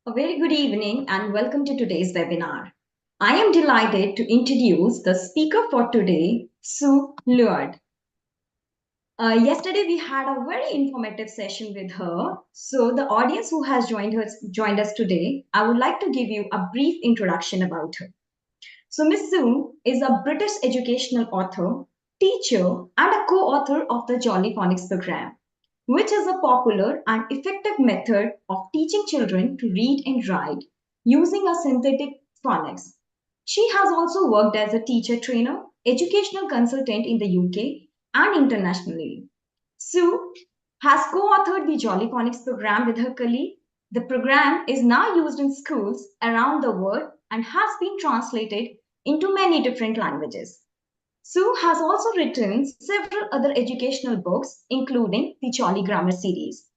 A very good evening and welcome to today's webinar. I am delighted to introduce the speaker for today, Sue Luard. Yesterday we had a very informative session with her. So the audience who has joined us today, I would like to give you a brief introduction about her. So Ms. Sue is a British educational author, teacher, and a co-author of the Jolly Phonics program, which is a popular and effective method of teaching children to read and write using a synthetic phonics. She has also worked as a teacher trainer, educational consultant in the UK and internationally. Sue has co-authored the Jolly Phonics program with her colleague. The program is now used in schools around the world and has been translated into many different languages. Sue has also written several other educational books, including the Jolly Grammar series.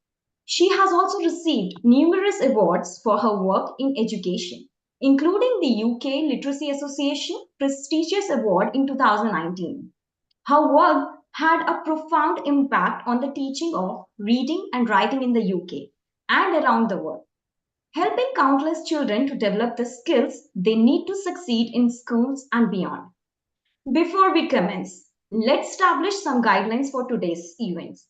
She has also received numerous awards for her work in education, including the UK Literacy Association prestigious award in 2019. Her work had a profound impact on the teaching of reading and writing in the UK and around the world, helping countless children to develop the skills they need to succeed in schools and beyond. Before we commence, let's establish some guidelines for today's events.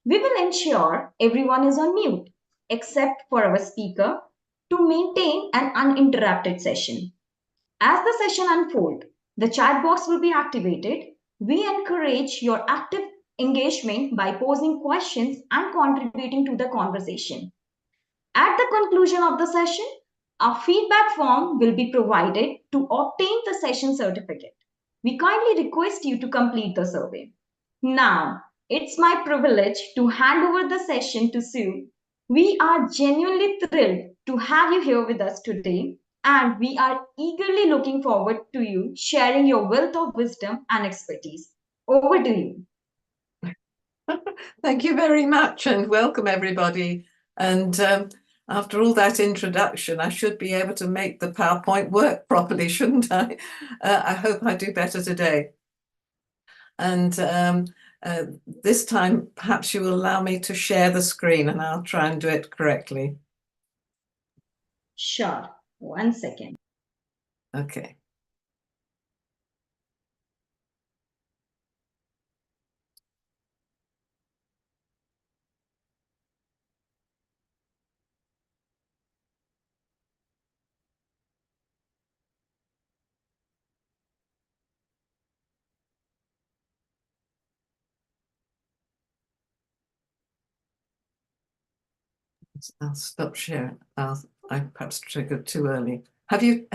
We will ensure everyone is on mute, except for our speaker, to maintain an uninterrupted session. As the session unfolds, the chat box will be activated. We encourage your active engagement by posing questions and contributing to the conversation. At the conclusion of the session, a feedback form will be provided to obtain the session certificate. We kindly request you to complete the survey. Now, it's my privilege to hand over the session to Sue. We are genuinely thrilled to have you here with us today, and we are eagerly looking forward to you sharing your wealth of wisdom and expertise. Over to you. Thank you very much and welcome everybody. And after all that introduction, I should be able to make the PowerPoint work properly, shouldn't I? I hope I do better today. And this time, perhaps you will allow me to share the screen and I'll try and do it correctly. Sure. 1 second. Okay. I'll stop sharing. I perhaps triggered too early. Have you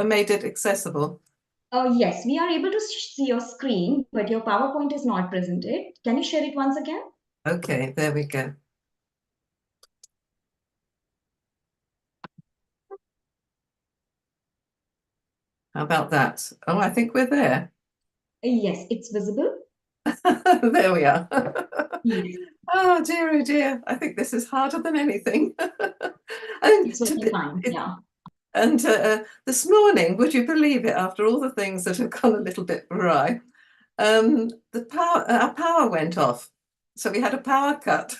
made it accessible? Yes, we are able to see your screen, but your PowerPoint is not presented. Can you share it once again? Okay, there we go. How about that? Oh, I think we're there. Yes, it's visible. There we are. Yes. Oh dear. I think this is harder than anything. It's okay, fine. Yeah. And this morning, would you believe it, after all the things that have gone a little bit awry, our power went off. So we had a power cut.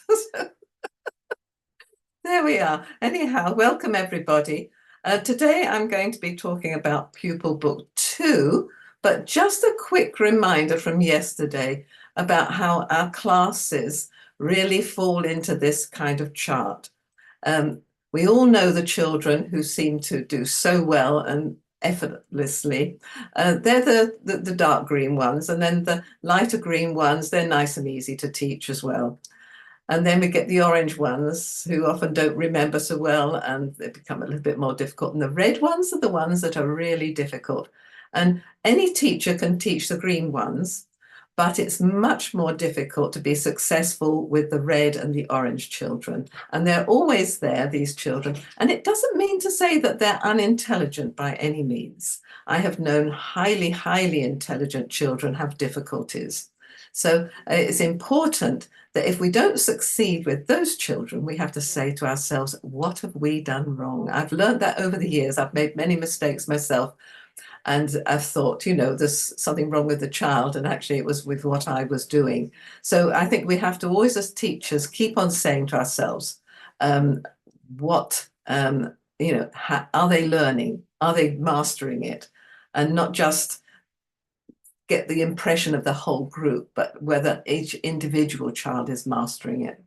There we are. Anyhow, welcome everybody. Today I'm going to be talking about Pupil Book 2, but just a quick reminder from yesterday about how our classes really fall into this kind of chart. We all know the children who seem to do so well and effortlessly. They're the dark green ones, and then the lighter green ones, they're nice and easy to teach as well. And then we get the orange ones who often don't remember so well and they become a little bit more difficult. And the red ones are the ones that are really difficult. And any teacher can teach the green ones, but it's much more difficult to be successful with the red and the orange children. And they're always there, these children. And it doesn't mean to say that they're unintelligent by any means. I have known highly, highly intelligent children have difficulties. So it's important that if we don't succeed with those children, we have to say to ourselves, what have we done wrong? I've learned that over the years. I've made many mistakes myself. And I've thought, there's something wrong with the child. And actually, it was with what I was doing. So I think we have to always, as teachers, keep on saying to ourselves, what, are they learning? Are they mastering it? And not just get the impression of the whole group, but whether each individual child is mastering it.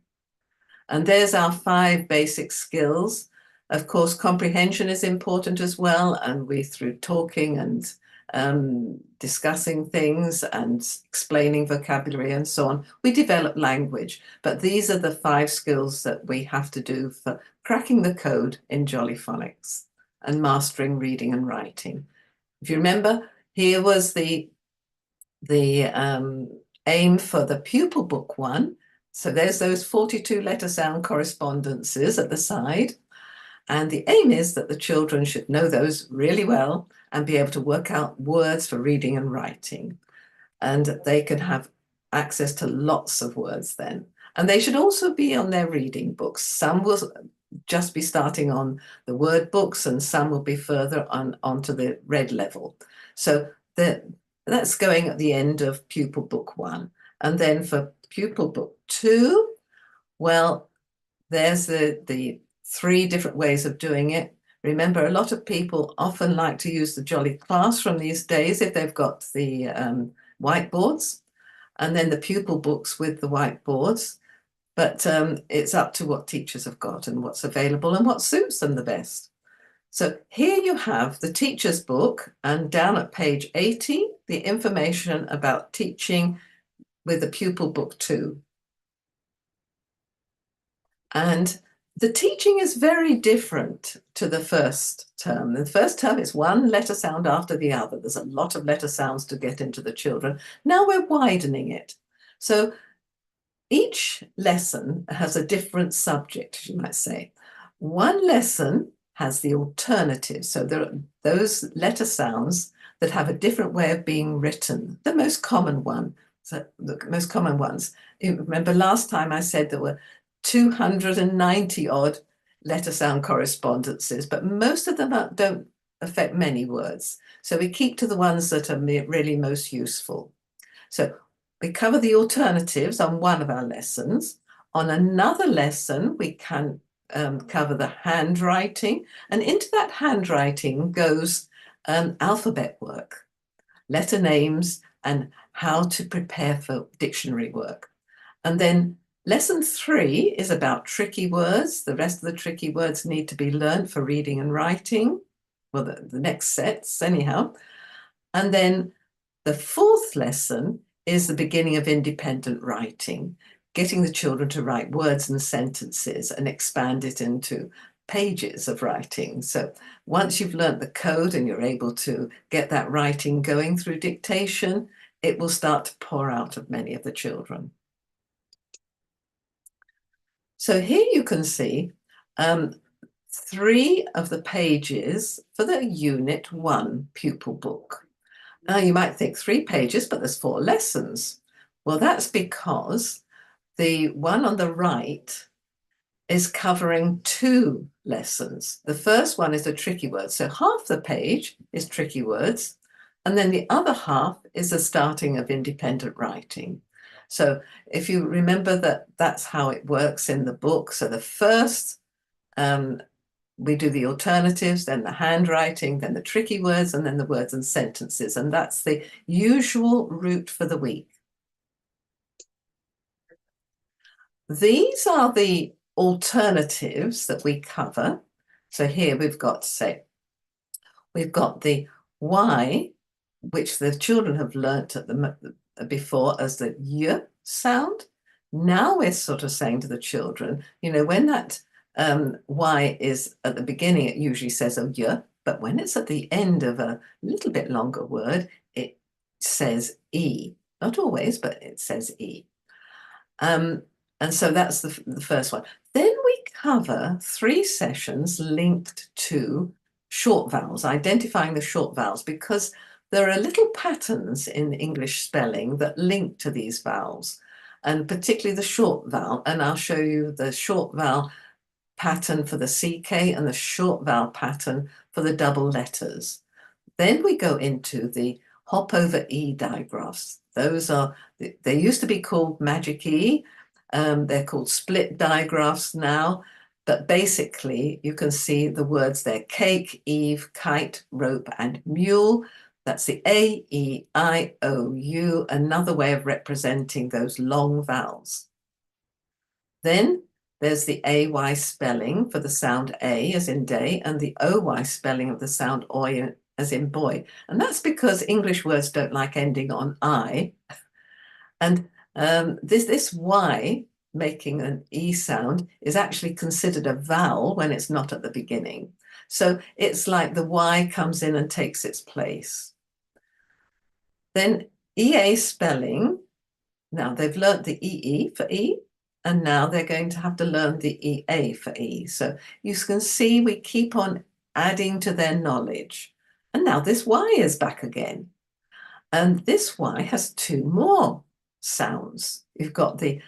And there's our 5 basic skills. Of course, comprehension is important as well. And through talking and discussing things and explaining vocabulary and so on, we develop language. But these are the 5 skills that we have to do for cracking the code in Jolly Phonics and mastering reading and writing. If you remember, here was the aim for the Pupil Book 1. So there's those 42 letter sound correspondences at the side. And the aim is that the children should know those really well and be able to work out words for reading and writing. And they can have access to lots of words then. And they should also be on their reading books. Some will just be starting on the word books and some will be further onto the red level. So that's going at the end of Pupil Book 1. And then for Pupil Book 2, well, there's the 3 different ways of doing it. Remember, a lot of people often like to use the Jolly Classroom these days if they've got the whiteboards, and then the pupil books with the whiteboards. But it's up to what teachers have got and what's available and what suits them the best. So here you have the teacher's book, and down at page 80, the information about teaching with the Pupil Book 2. And the teaching is very different to the first term. The first term is one letter sound after the other. There's a lot of letter sounds to get into the children. Now we're widening it. So each lesson has a different subject, you might say. One lesson has the alternative. So there are those letter sounds that have a different way of being written. The most common one, so the most common ones. You remember last time I said there were 290 odd letter sound correspondences, but most of them don't affect many words. So we keep to the ones that are really most useful. So we cover the alternatives on one of our lessons. On another lesson, we can cover the handwriting, and into that handwriting goes alphabet work, letter names, and how to prepare for dictionary work. And then lesson 3 is about tricky words. The rest of the tricky words need to be learned for reading and writing. Well, the next sets anyhow. And then the 4th lesson is the beginning of independent writing, getting the children to write words and sentences and expand it into pages of writing. So once you've learnt the code and you're able to get that writing going through dictation, it will start to pour out of many of the children. So here you can see 3 of the pages for the Unit 1 pupil book. Now you might think 3 pages, but there's 4 lessons. Well, that's because the one on the right is covering 2 lessons. The first one is the tricky words. So half the page is tricky words, and then the other half is the starting of independent writing. So if you remember that that's how it works in the book. So the first we do the alternatives, then the handwriting, then the tricky words, and then the words and sentences. And that's the usual route for the week. These are the alternatives that we cover. So here we've got, say, we've got the Y, which the children have learnt at before as the Y sound. Now we're sort of saying to the children, you know, when that Y is at the beginning, it usually says a Y, but when it's at the end of a little bit longer word, it says E. Not always, but it says E. And so that's the first one. Then we cover 3 sessions linked to short vowels, identifying the short vowels, because there are little patterns in English spelling that link to these vowels, and particularly the short vowel. And I'll show you the short vowel pattern for the CK and the short vowel pattern for the double letters. Then we go into the hop over E digraphs. Those are, they used to be called magic E. They're called split digraphs now, but basically you can see the words there: cake, Eve, kite, rope, and mule. That's the A, E, I, O, U, another way of representing those long vowels. Then there's the AY spelling for the sound A as in day, and the OY spelling of the sound OY as in boy. And that's because English words don't like ending on I. And this Y making an E sound is actually considered a vowel when it's not at the beginning. So it's like the Y comes in and takes its place. Then EA spelling, now they've learnt the EE for E, and now they're going to have to learn the EA for E. So you can see we keep on adding to their knowledge. And now this Y is back again. And this Y has 2 more sounds. You've got the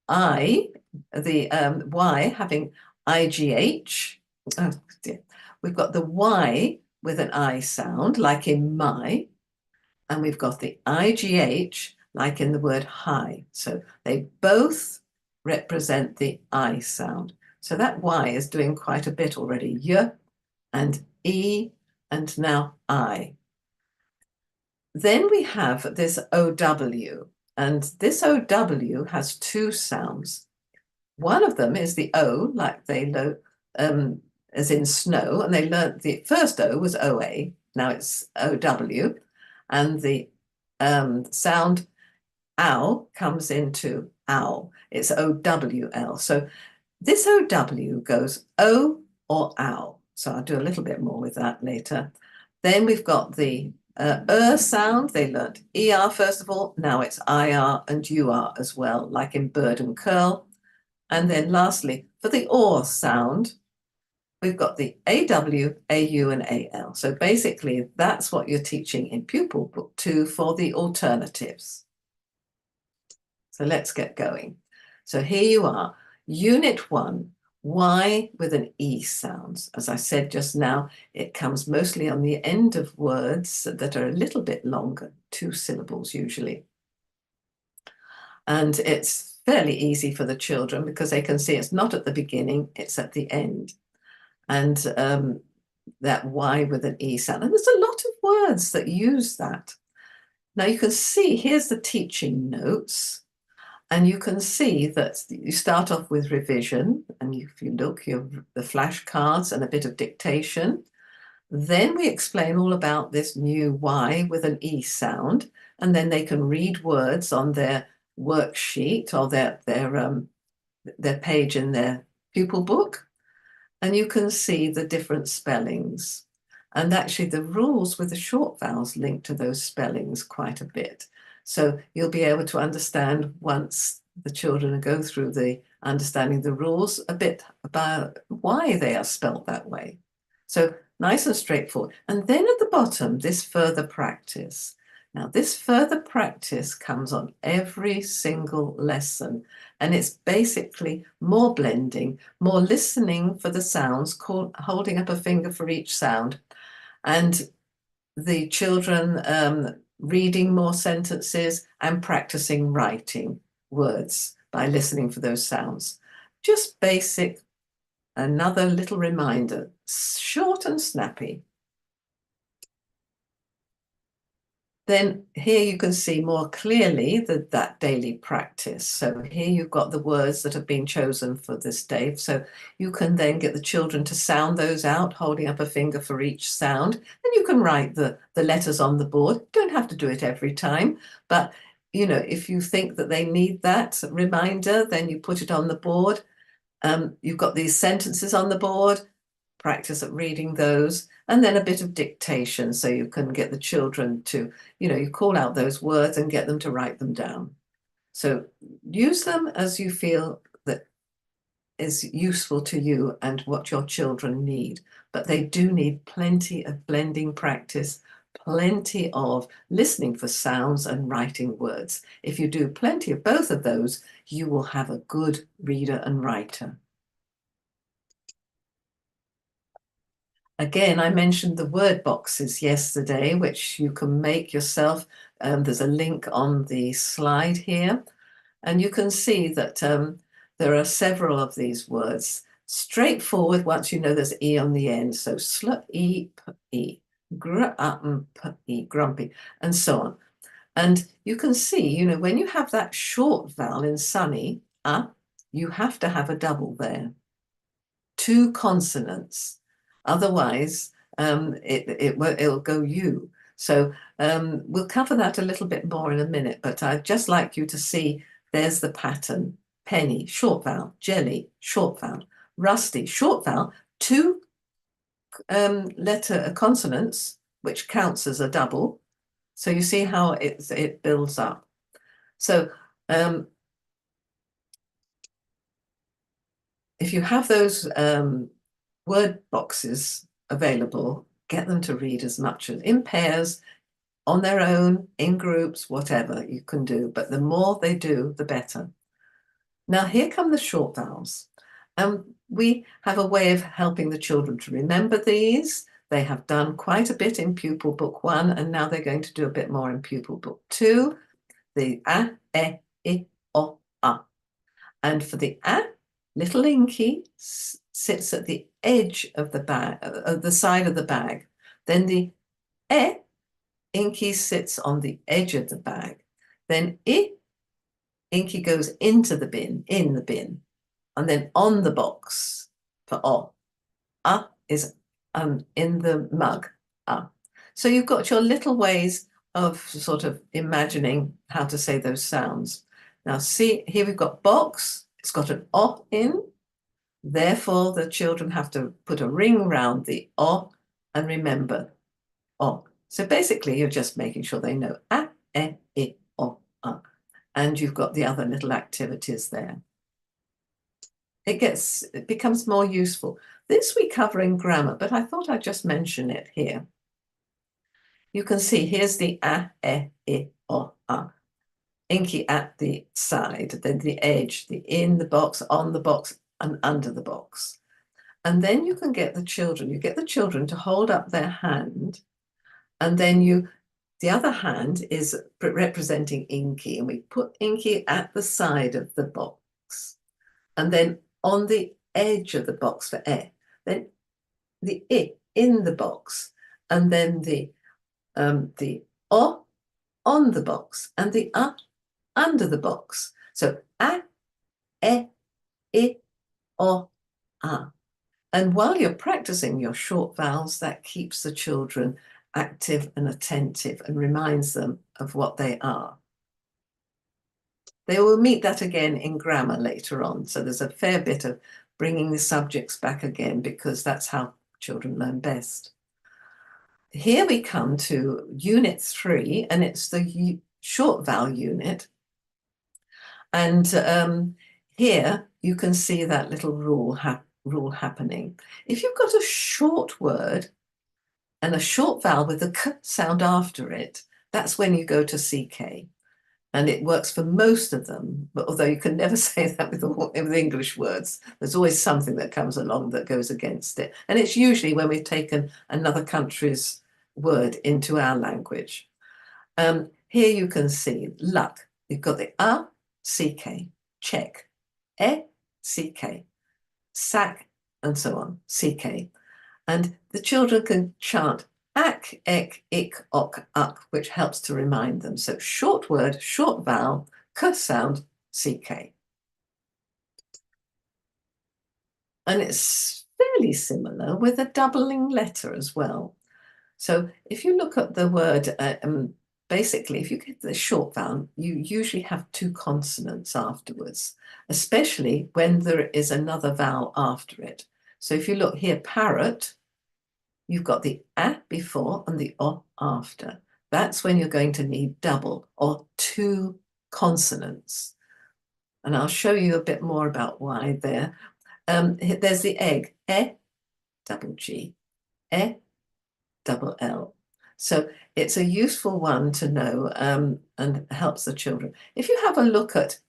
I, the Y having IGH. Oh dear. We've got the Y with an I sound, like in my, and we've got the IGH, like in the word high. So they both represent the I sound. So that Y is doing quite a bit already. Y and E, and now I. Then we have this OW, and this OW has 2 sounds. One of them is the O, like they know, as in snow, and they learnt the first O was OA, now it's OW, and the sound ow comes into owl. It's OWL. So this OW goes O or ow. So I'll do a little bit more with that later. Then we've got the sound. They learnt ER first of all. Now it's IR and UR as well, like in bird and curl. And then lastly, for the OR sound, we've got the AW, AU, and AL. So basically, that's what you're teaching in Pupil Book 2 for the alternatives. So let's get going. So here you are, Unit 1, Y with an E sound. As I said just now, it comes mostly on the end of words that are a little bit longer, 2 syllables usually. And it's fairly easy for the children because they can see it's not at the beginning, it's at the end. And that Y with an E sound. And there's a lot of words that use that. Now you can see, here's the teaching notes. And you can see that you start off with revision, and if you look, you have the flashcards and a bit of dictation. Then we explain all about this new Y with an E sound, and then they can read words on their worksheet or their page in their pupil book, and you can see the different spellings. And actually the rules with the short vowels link to those spellings quite a bit. So you'll be able to understand, once the children go through the understanding the rules, a bit about why they are spelt that way. So nice and straightforward. And then at the bottom, this further practice. Now this further practice comes on every single lesson, and it's basically more blending, more listening for the sounds, holding up a finger for each sound, and the children reading more sentences and practicing writing words by listening for those sounds. Just basic another little reminder, short and snappy. Then here you can see more clearly that daily practice. So here you've got the words that have been chosen for this day. So you can then get the children to sound those out, holding up a finger for each sound. And you can write the letters on the board. You don't have to do it every time, but you know, if you think that they need that reminder, then you put it on the board. You've got these sentences on the board, practice at reading those, and then a bit of dictation so you can get the children to, you know, you call out those words and get them to write them down. So use them as you feel that is useful to you and what your children need. But they do need plenty of blending practice, plenty of listening for sounds and writing words. If you do plenty of both of those, you will have a good reader and writer. Again, I mentioned the word boxes yesterday, which you can make yourself. There's a link on the slide here, and you can see that there are several of these words. Straightforward once you know there's E on the end. So e, p, e, p, e, grumpy, and so on. And you can see, you know, when you have that short vowel in sunny, you have to have a double there. 2 consonants. Otherwise, it'll go U. So we'll cover that a little bit more in a minute, but I'd just like you to see there's the pattern. Penny, short vowel. Jelly, short vowel. Rusty, short vowel. 2 letter consonants, which counts as a double. So you see how it builds up. So if you have those word boxes available, get them to read as much as in pairs, on their own, in groups, whatever you can do. But the more they do, the better. Now here come the short vowels. We have a way of helping the children to remember these. They have done quite a bit in Pupil Book 1, and now they're going to do a bit more in Pupil Book 2. The a, e, I, o, a. And for the a, little Inky sits at the edge of the bag, the side of the bag. Then the e, Inky sits on the edge of the bag. Then I, Inky goes into the bin, in the bin, and then on the box for o. A is in the mug. A. So you've got your little ways of sort of imagining how to say those sounds. Now see, here we've got box. It's got an o in. Therefore, the children have to put a ring round the o and remember o. So basically, you're just making sure they know a, e, I, o, a. And you've got the other little activities there. It becomes more useful. This we cover in grammar, but I thought I'd just mention it here. You can see here's the a, e, I, o, a. Inky at the side, then the edge, the in the box, on the box, and under the box. And then you can get the children to hold up their hand, and then the other hand is representing Inky, and we put Inky at the side of the box, and then on the edge of the box for E, then the I in the box, and then the O on the box, and the A under the box. So A, E, I, O, A. And while you're practicing your short vowels, that keeps the children active and attentive and reminds them of what they are. They will meet that again in grammar later on. So there's a fair bit of bringing the subjects back again, because that's how children learn best. Here we come to Unit 3, and it's the short vowel unit. And here you can see that little rule happening. If you've got a short word and a short vowel with a k sound after it, that's when you go to CK. And it works for most of them, but although you can never say that with English words, there's always something that comes along that goes against it. And it's usually when we've taken another country's word into our language. Here you can see luck. You've got the CK, check, CK, sack, and so on, CK. And the children can chant ak, ek, ik, ok, uk, which helps to remind them. So short word, short vowel, k sound, CK. And it's fairly similar with a doubling letter as well. So if you look at the word, basically, if you get the short vowel, you usually have two consonants afterwards, especially when there is another vowel after it. So if you look here, parrot, you've got the a before and the o after. That's when you're going to need double or two consonants. And I'll show you a bit more about why there. There's the egg, double G, double L. So it's a useful one to know and helps the children. If you have a look at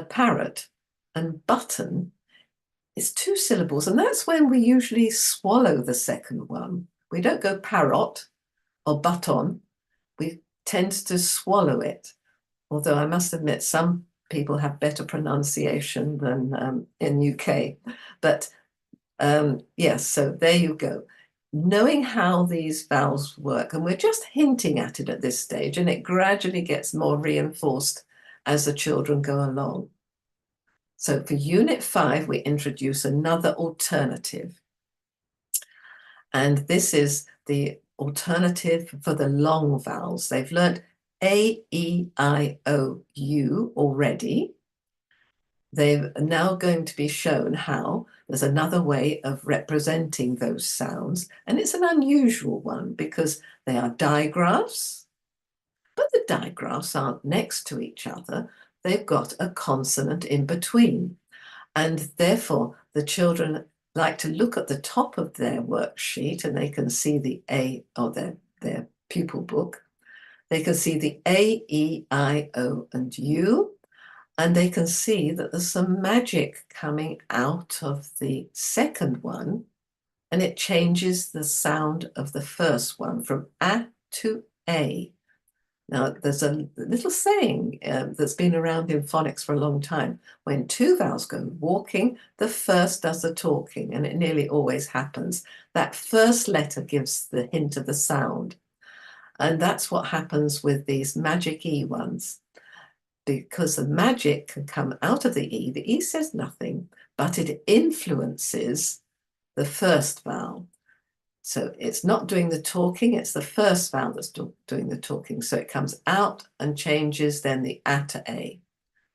parrot and button, it's two syllables, and that's when we usually swallow the second one. We don't go parrot or button. We tend to swallow it, although I must admit some people have better pronunciation than in UK. But yes, so there you go. Knowing how these vowels work, and we're just hinting at it at this stage, and it gradually gets more reinforced as the children go along. So for Unit 5, we introduce another alternative. And this is the alternative for the long vowels. They've learnt A, E, I, O, U already. They're now going to be shown how there's another way of representing those sounds. And it's an unusual one because they are digraphs, but the digraphs aren't next to each other. They've got a consonant in between. And therefore, the children like to look at the top of their worksheet and they can see the A, or their pupil book. They can see the A, E, I, O, and U. And they can see that there's some magic coming out of the second one, and it changes the sound of the first one from A to A. Now, there's a little saying that's been around in phonics for a long time. When two vowels go walking, the first does the talking, and it nearly always happens. That first letter gives the hint of the sound. And that's what happens with these magic E ones. Because the magic can come out of the E says nothing, but it influences the first vowel. So it's not doing the talking, it's the first vowel that's doing the talking. So it comes out and changes then the A to A,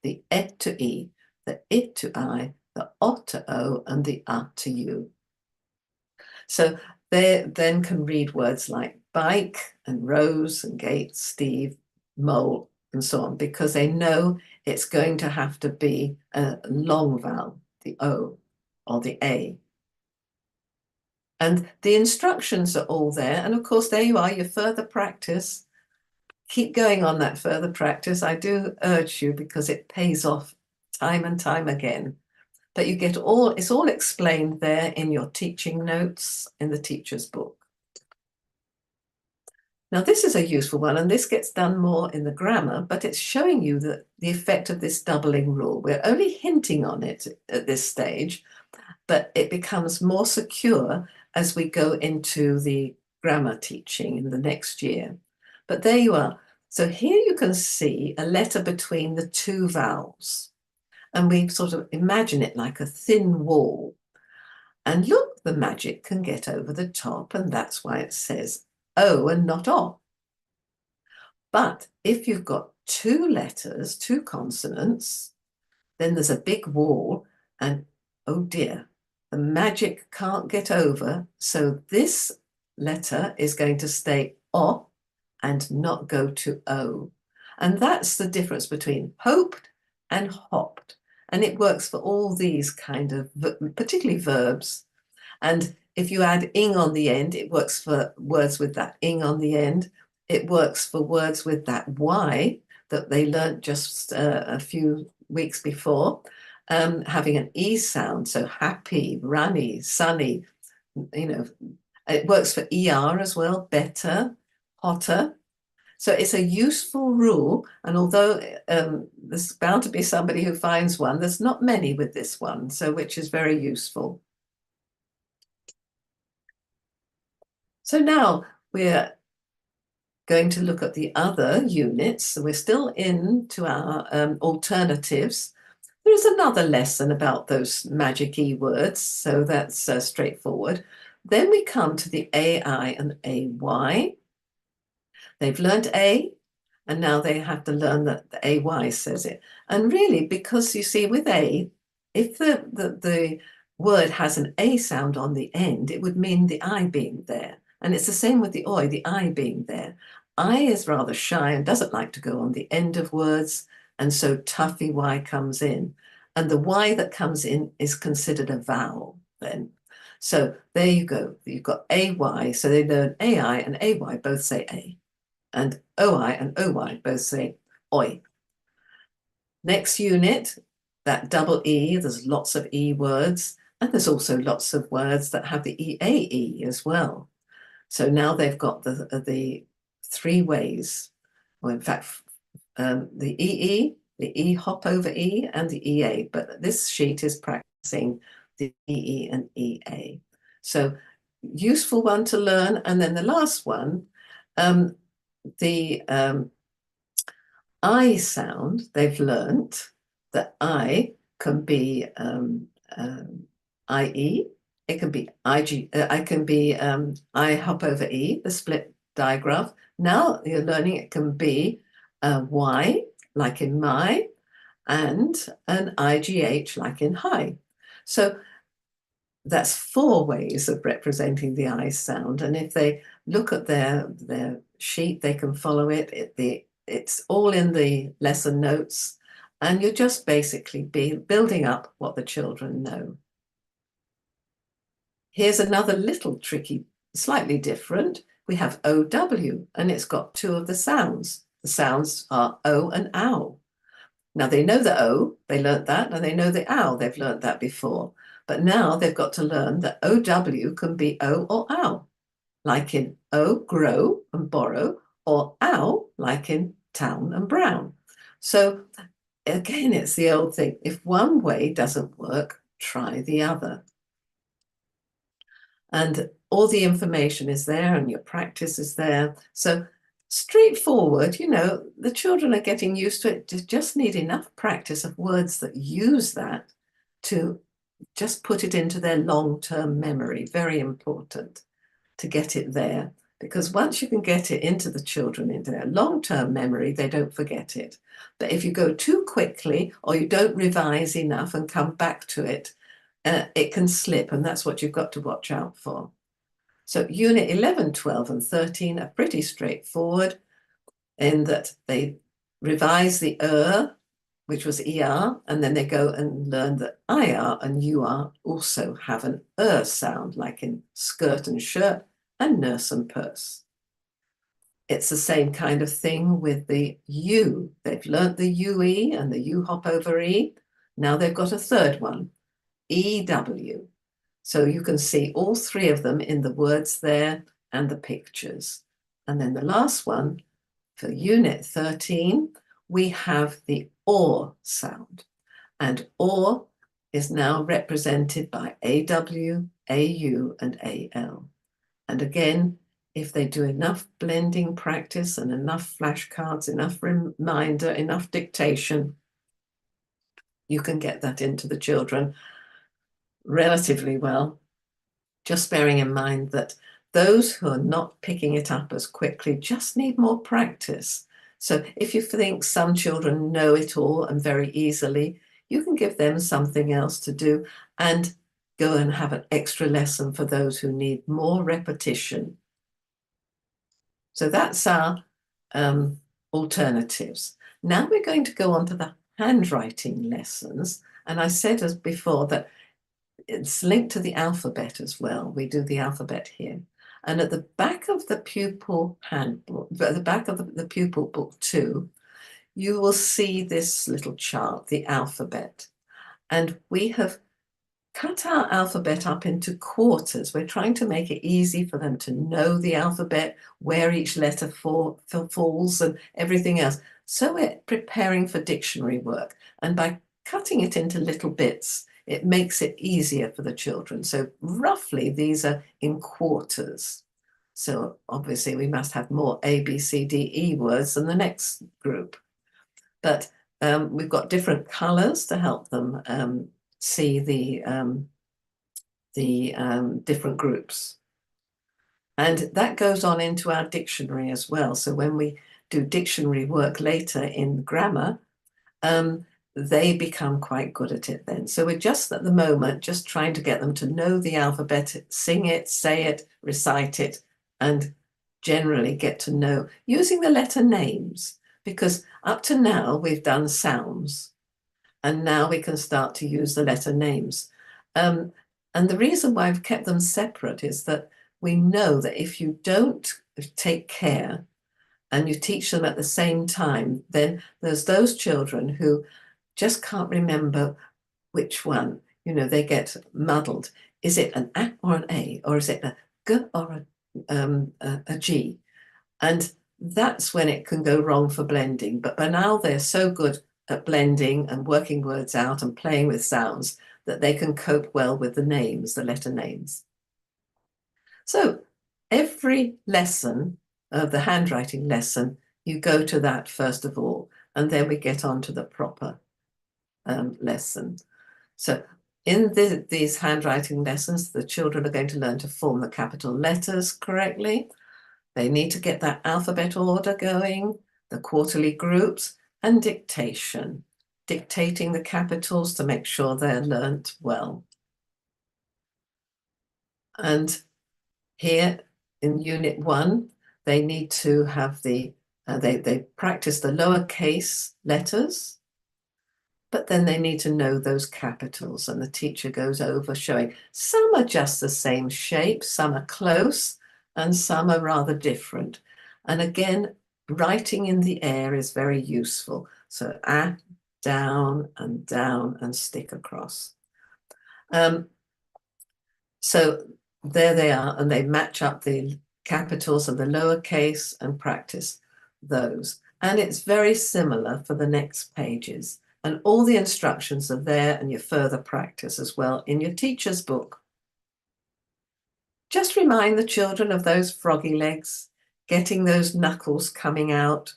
the E to E, the I to I, the O to O, and the A to U. So they then can read words like bike and rose and gate, Steve, mole, and so on, because they know it's going to have to be a long vowel, the O or the A. And the instructions are all there. And of course, there you are, your further practice. Keep going on that further practice. I do urge you because it pays off time and time again. But you get it's all explained there in your teaching notes in the teacher's book. Now, this is a useful one, and this gets done more in the grammar, but it's showing you the effect of this doubling rule. We're only hinting on it at this stage, but it becomes more secure as we go into the grammar teaching in the next year. But there you are. So here you can see a letter between the two vowels, and we sort of imagine it like a thin wall. And look, the magic can get over the top, and that's why it says O and not O. But if you've got two letters, two consonants, then there's a big wall, and oh dear, the magic can't get over. So this letter is going to stay O and not go to O. And that's the difference between hoped and hopped. And it works for all these kind of, particularly verbs. And if you add ing on the end, it works for words with that ing on the end. It works for words with that Y that they learned just a few weeks before, having an E sound. So happy, runny, sunny, you know, it works for ER as well, better, hotter. So it's a useful rule. And although there's bound to be somebody who finds one, there's not many with this one, so which is very useful. So now we're going to look at the other units. So we're still into our alternatives. There is another lesson about those magic E words, so that's straightforward. Then we come to the AI and AY. They've learned A, and now they have to learn that the AY says it. And really, because you see, with A, if the word has an A sound on the end, it would mean the I being there. And it's the same with the OI, the I being there. I is rather shy and doesn't like to go on the end of words, and so toughy Y comes in. And the Y that comes in is considered a vowel then. So there you go. You've got AY, so they learn AI and AY both say A. And OI and OY both say oi. Next unit, that double E, there's lots of E words, and there's also lots of words that have the EAE as well. So now they've got the three ways, or in fact, the EE, the E hop over E, and the EA, but this sheet is practicing the EE and EA. So useful one to learn. And then the last one, the I sound, they've learnt that I can be IE, it can be IG, I can be I hop over E, the split digraph. Now you're learning it can be Y, like in my, and an IGH, like in high. So that's four ways of representing the I sound. And if they look at their sheet, they can follow it. It's all in the lesson notes. And you're just basically building up what the children know. Here's another little tricky, slightly different. We have OW, and it's got two of the sounds. The sounds are O and OW. Now they know the O, they learnt that, and they know the OW, they've learnt that before. But now they've got to learn that OW can be O or OW, like in O, grow and borrow, or OW, like in town and brown. So again, it's the old thing. If one way doesn't work, try the other. And all the information is there and your practice is there. So straightforward, you know, the children are getting used to it. They just need enough practice of words that use that to just put it into their long-term memory. Very important to get it there, because once you can get it into the children, into their long-term memory, they don't forget it. But if you go too quickly or you don't revise enough and come back to it, it can slip, and that's what you've got to watch out for. So unit 11, 12 and 13 are pretty straightforward in that they revise the which was ER, and then they go and learn that IR and UR also have an sound, like in skirt and shirt and nurse and purse. It's the same kind of thing with the U. They've learnt the UE and the U hop over E. Now they've got a third one, EW. So you can see all three of them in the words there and the pictures. And then the last one, for unit 13, we have the OR sound. And OR is now represented by AW, AU, and AL. And again, if they do enough blending practice and enough flashcards, enough reminder, enough dictation, you can get that into the children relatively well. Just bearing in mind that those who are not picking it up as quickly just need more practice. So if you think some children know it all and very easily, you can give them something else to do and go and have an extra lesson for those who need more repetition. So that's our alternatives. Now we're going to go on to the handwriting lessons. And I said as before that it's linked to the alphabet as well. We do the alphabet here. And at the back of the pupil handbook, at the back of the pupil book 2, you will see this little chart, the alphabet. And we have cut our alphabet up into quarters. We're trying to make it easy for them to know the alphabet, where each letter falls and everything else. So we're preparing for dictionary work. And by cutting it into little bits, it makes it easier for the children. So roughly these are in quarters. So obviously we must have more A, B, C, D, E words than the next group. But we've got different colors to help them see the different groups. And that goes on into our dictionary as well. So when we do dictionary work later in grammar, they become quite good at it then. So we're just at the moment just trying to get them to know the alphabet, sing it, say it, recite it, and generally get to know using the letter names, because up to now we've done sounds and now we can start to use the letter names. And the reason why I've kept them separate is that we know that if you don't take care and you teach them at the same time, then there's those children who just can't remember which one. You know, they get muddled. Is it an A or an A, or is it a G or a G? And that's when it can go wrong for blending. But by now they're so good at blending and working words out and playing with sounds that they can cope well with the names, the letter names. So every lesson, the handwriting lesson, you go to that first of all, and then we get on to the proper lesson. So in these handwriting lessons, the children are going to learn to form the capital letters correctly. They need to get that alphabet order going, the quarterly groups, and dictation, dictating the capitals to make sure they're learnt well. And here in Unit 1, they need to have they practice the lowercase letters, but then they need to know those capitals, and the teacher goes over showing some are just the same shape, some are close, and some are rather different. And again, writing in the air is very useful. So down and stick across. So there they are, and they match up the capitals and the lowercase and practice those. And it's very similar for the next pages. And all the instructions are there, and your further practice as well in your teacher's book. Just remind the children of those froggy legs, getting those knuckles coming out.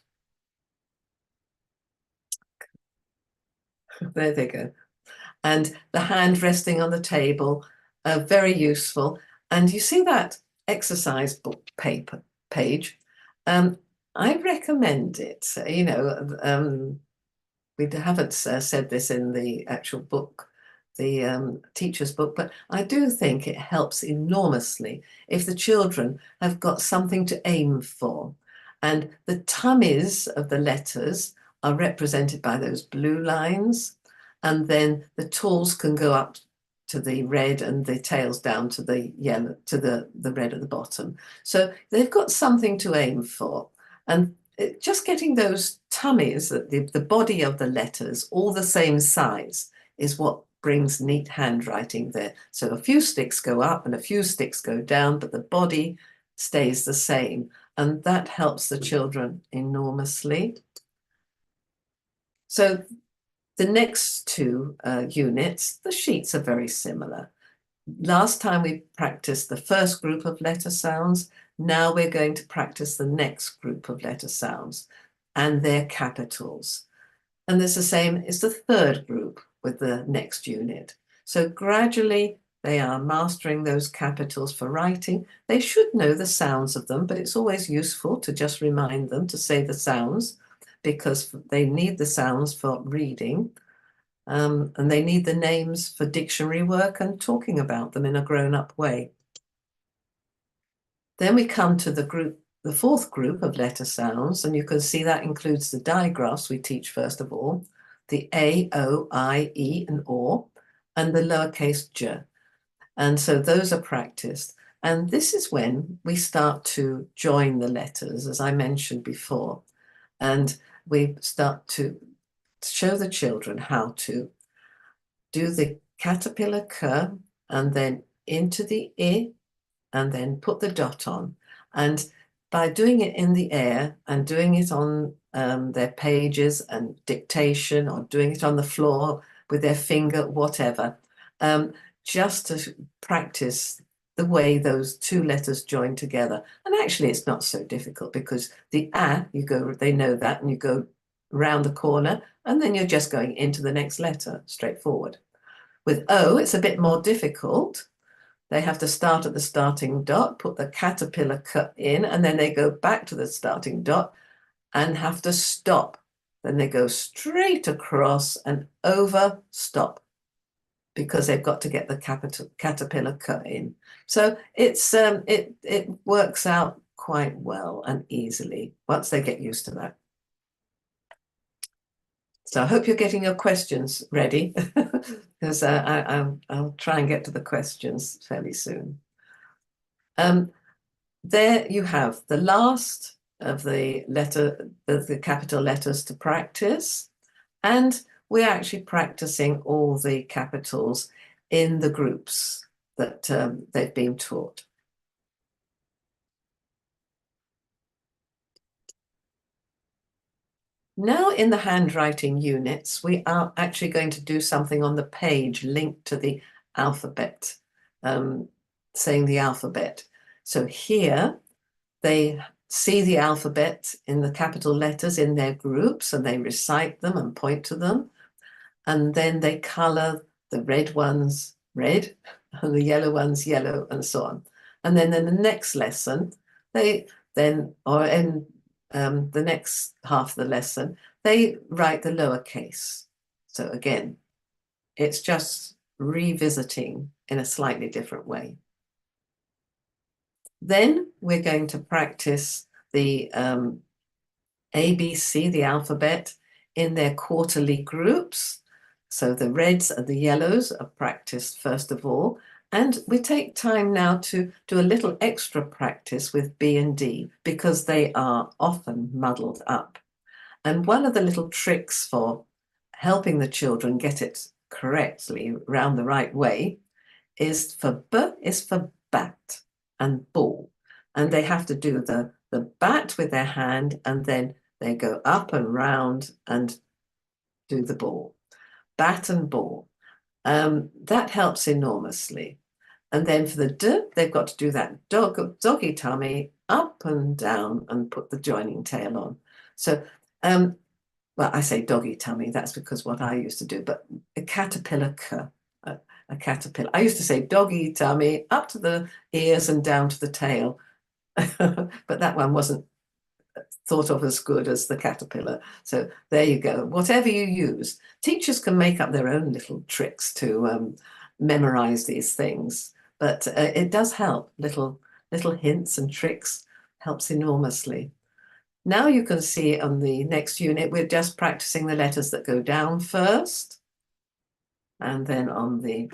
There they go. And the hand resting on the table, very useful. And you see that exercise book page. I recommend it. You know, we haven't said this in the actual book, the teacher's book, but I do think it helps enormously if the children have got something to aim for. And the tummies of the letters are represented by those blue lines, and then the tools can go up to the red and the tails down to the yellow, to the red at the bottom. So they've got something to aim for. And just getting those tummies, the body of the letters, all the same size, is what brings neat handwriting there. So a few sticks go up and a few sticks go down, but the body stays the same. And that helps the children enormously. So the next two units, the sheets are very similar. Last time we practiced the first group of letter sounds. Now we're going to practice the next group of letter sounds and their capitals. And it's the same as the third group with the next unit. So gradually they are mastering those capitals for writing. They should know the sounds of them, but it's always useful to just remind them to say the sounds, because they need the sounds for reading. And they need the names for dictionary work and talking about them in a grown-up way. Then we come to the fourth group of letter sounds, and you can see that includes the digraphs we teach first of all, the A, O, I, E, and O, and the lowercase j. And so those are practiced. And this is when we start to join the letters, as I mentioned before. And we start to show the children how to do the caterpillar K, and then into the I, and then put the dot on. And by doing it in the air and doing it on their pages and dictation, or doing it on the floor with their finger, whatever, just to practice the way those two letters join together. And actually, it's not so difficult because the A, they know that, and you go round the corner, and then you're just going into the next letter, straightforward. With O, it's a bit more difficult. They have to start at the starting dot, put the caterpillar cut in, and then they go back to the starting dot and have to stop. Then they go straight across and over, stop, because they've got to get the caterpillar cut in. So it works out quite well and easily once they get used to that. So I hope you're getting your questions ready, because I'll try and get to the questions fairly soon. There you have the last of the capital letters to practice, and we're actually practicing all the capitals in the groups that they've been taught. Now in the handwriting units, we are actually going to do something on the page linked to the alphabet, saying the alphabet. So here they see the alphabet in the capital letters in their groups, and they recite them and point to them. And then they color the red ones red and the yellow ones yellow, and so on. And then in the next lesson, the next half of the lesson, they write the lowercase. So again, it's just revisiting in a slightly different way. Then we're going to practice the ABC, the alphabet, in their quarterly groups. So the reds and the yellows are practiced first of all. And we take time now to do a little extra practice with B and D, because they are often muddled up. And one of the little tricks for helping the children get it correctly, round the right way, is for B is for bat and ball. And they have to do the bat with their hand, and then they go up and round and do the ball. Bat and ball. That helps enormously. And then for the D, they've got to do that doggy tummy, up and down, and put the joining tail on. So, well, I say doggy tummy, that's because what I used to do, but a caterpillar a caterpillar. I used to say doggy tummy, up to the ears and down to the tail. But that one wasn't thought of as good as the caterpillar. So there you go. Whatever you use, teachers can make up their own little tricks to memorize these things. But it does help. Little hints and tricks helps enormously. Now you can see on the next unit, we're just practicing the letters that go down first. And then on the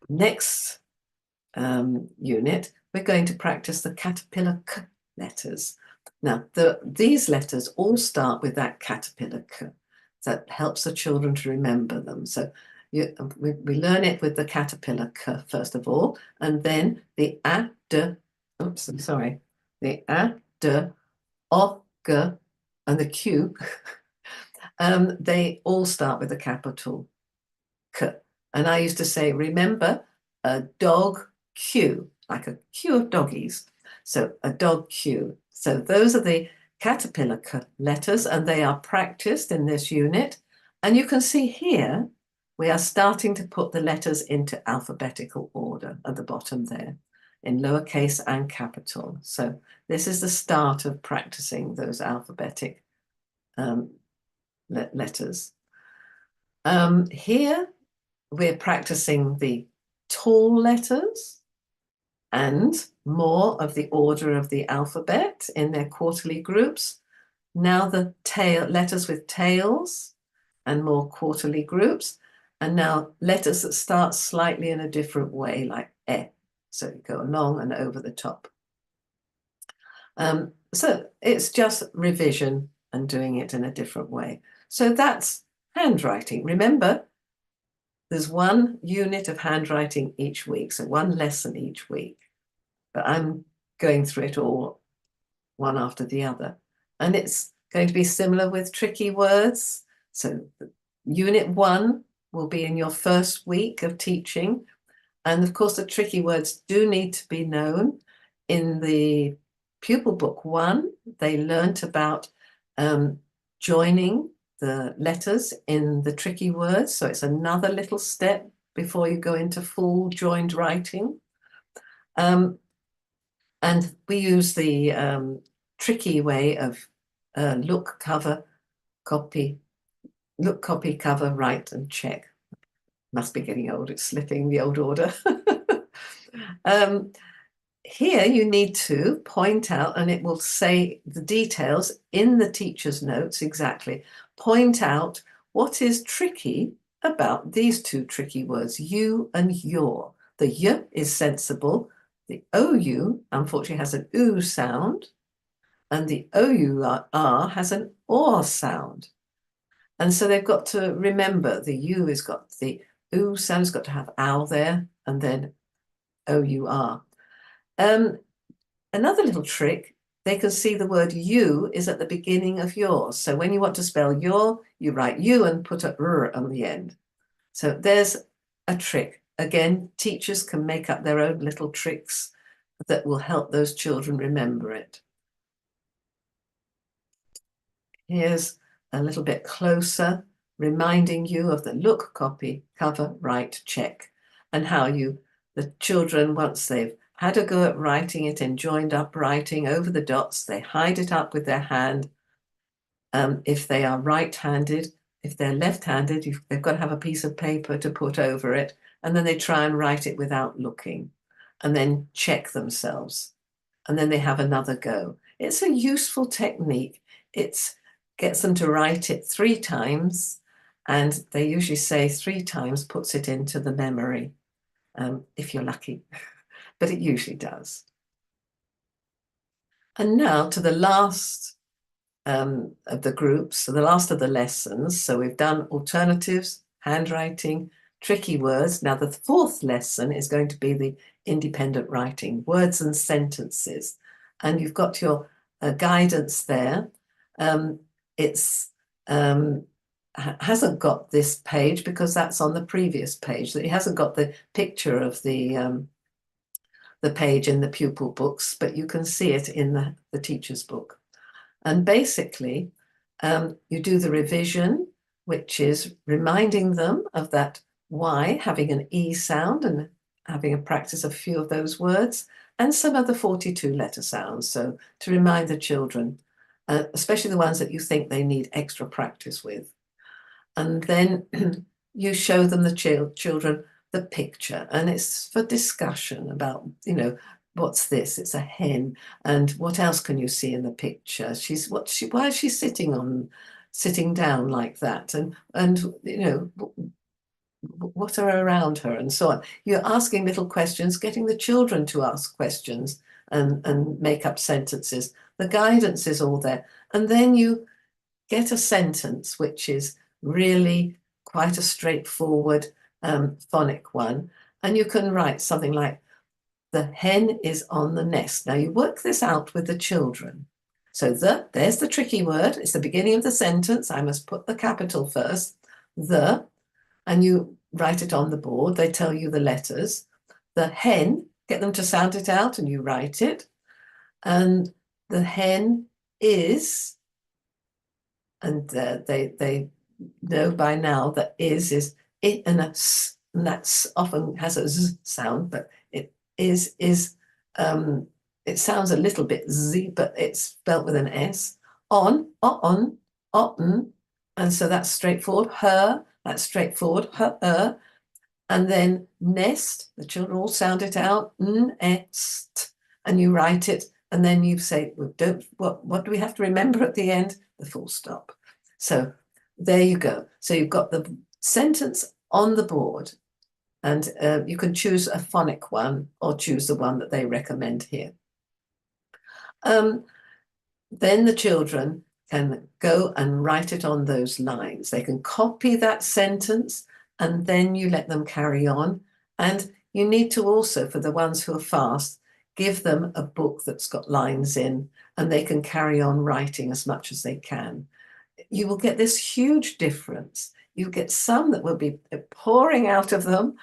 next unit, we're going to practice the caterpillar K letters. Now, these letters all start with that caterpillar K. That helps the children to remember them. So we learn it with the caterpillar K first of all, and then the A, D, oops, I'm sorry, the A, D, O, G, and the Q. They all start with a capital K. And I used to say, remember, a dog Q, like a queue of doggies. So a dog Q. So those are the caterpillar K letters, and they are practiced in this unit. And you can see here, we are starting to put the letters into alphabetical order at the bottom there, in lowercase and capital. So this is the start of practicing those alphabetic letters. Here, we're practicing the tall letters and more of the order of the alphabet in their quarterly groups. Now the letters with tails and more quarterly groups. And now letters that start slightly in a different way, like E. So you go along and over the top. So it's just revision and doing it in a different way. So that's handwriting. Remember, there's one unit of handwriting each week, so one lesson each week. But I'm going through it all one after the other. And it's going to be similar with tricky words. So unit 1 will be in your first week of teaching. And of course, the tricky words do need to be known. In the pupil book 1, they learnt about joining the letters in the tricky words. So it's another little step before you go into full joined writing. And we use the tricky way of look, copy, cover, write, and check. Must be getting old, it's slipping the old order. Here you need to point out, and it will say the details in the teacher's notes exactly. Point out what is tricky about these two tricky words, you and your. The y is sensible. The OU, unfortunately, has an oo sound, and the OUR has an or sound. And so they've got to remember the U has got the oo sound, has got to have ow there, and then OUR. Another little trick, they can see the word you is at the beginning of yours. So when you want to spell your, you write you and put a r on the end. So there's a trick. Again, teachers can make up their own little tricks that will help those children remember it. Here's a little bit closer, reminding you of the look, copy, cover, write, check, and how the children, once they've had a go at writing it in joined up writing over the dots, they hide it up with their hand. If they are right-handed, if they're left-handed, they've got to have a piece of paper to put over it, and then they try and write it without looking, and then check themselves, and then they have another go. It's a useful technique. It gets them to write it 3 times, and they usually say 3 times puts it into the memory, if you're lucky. But it usually does. And now to the last of the groups, so the last of the lessons. So we've done alternatives, handwriting, tricky words. Now the 4th lesson is going to be the independent writing, words and sentences. And you've got your guidance there. It's hasn't got this page because that's on the previous page. It hasn't got the picture of the page in the pupil books, but you can see it in the teacher's book. And basically, you do the revision, which is reminding them of that Y having an E sound and having a practice of a few of those words, and some of the 42 letter sounds. So to remind the children, especially the ones that you think they need extra practice with. And then you show them the children the picture, and it's for discussion about, what's this? It's a hen, and what else can you see in the picture? Why is she sitting down like that? And what are around her, and so on. You're asking little questions, getting the children to ask questions and make up sentences. The guidance is all there, and then you get a sentence which is really quite a straightforward phonic one, and you can write something like, the hen is on the nest. Now you work this out with the children. So there's the tricky word. It's the beginning of the sentence. I must put the capital first, and you write it on the board. They tell you the letters. The hen, get them to sound it out, and you write it. And the hen is, and they know by now that is it and a s, and that's often has a z sound, but it is it sounds a little bit z, but it's spelt with an s. On, and so that's straightforward. Her, that's straightforward. Her, and then nest. The children all sound it out. Nest, and you write it, and then you say, well, what do we have to remember at the end? The full stop. So there you go. So you've got the sentence on the board, and you can choose a phonic one or choose the one that they recommend here. Then the children can go and write it on those lines. They can copy that sentence, and then you let them carry on. And you need to also, for the ones who are fast, give them a book that's got lines in, and they can carry on writing as much as they can. you will get this huge difference. You get some that will be pouring out of them,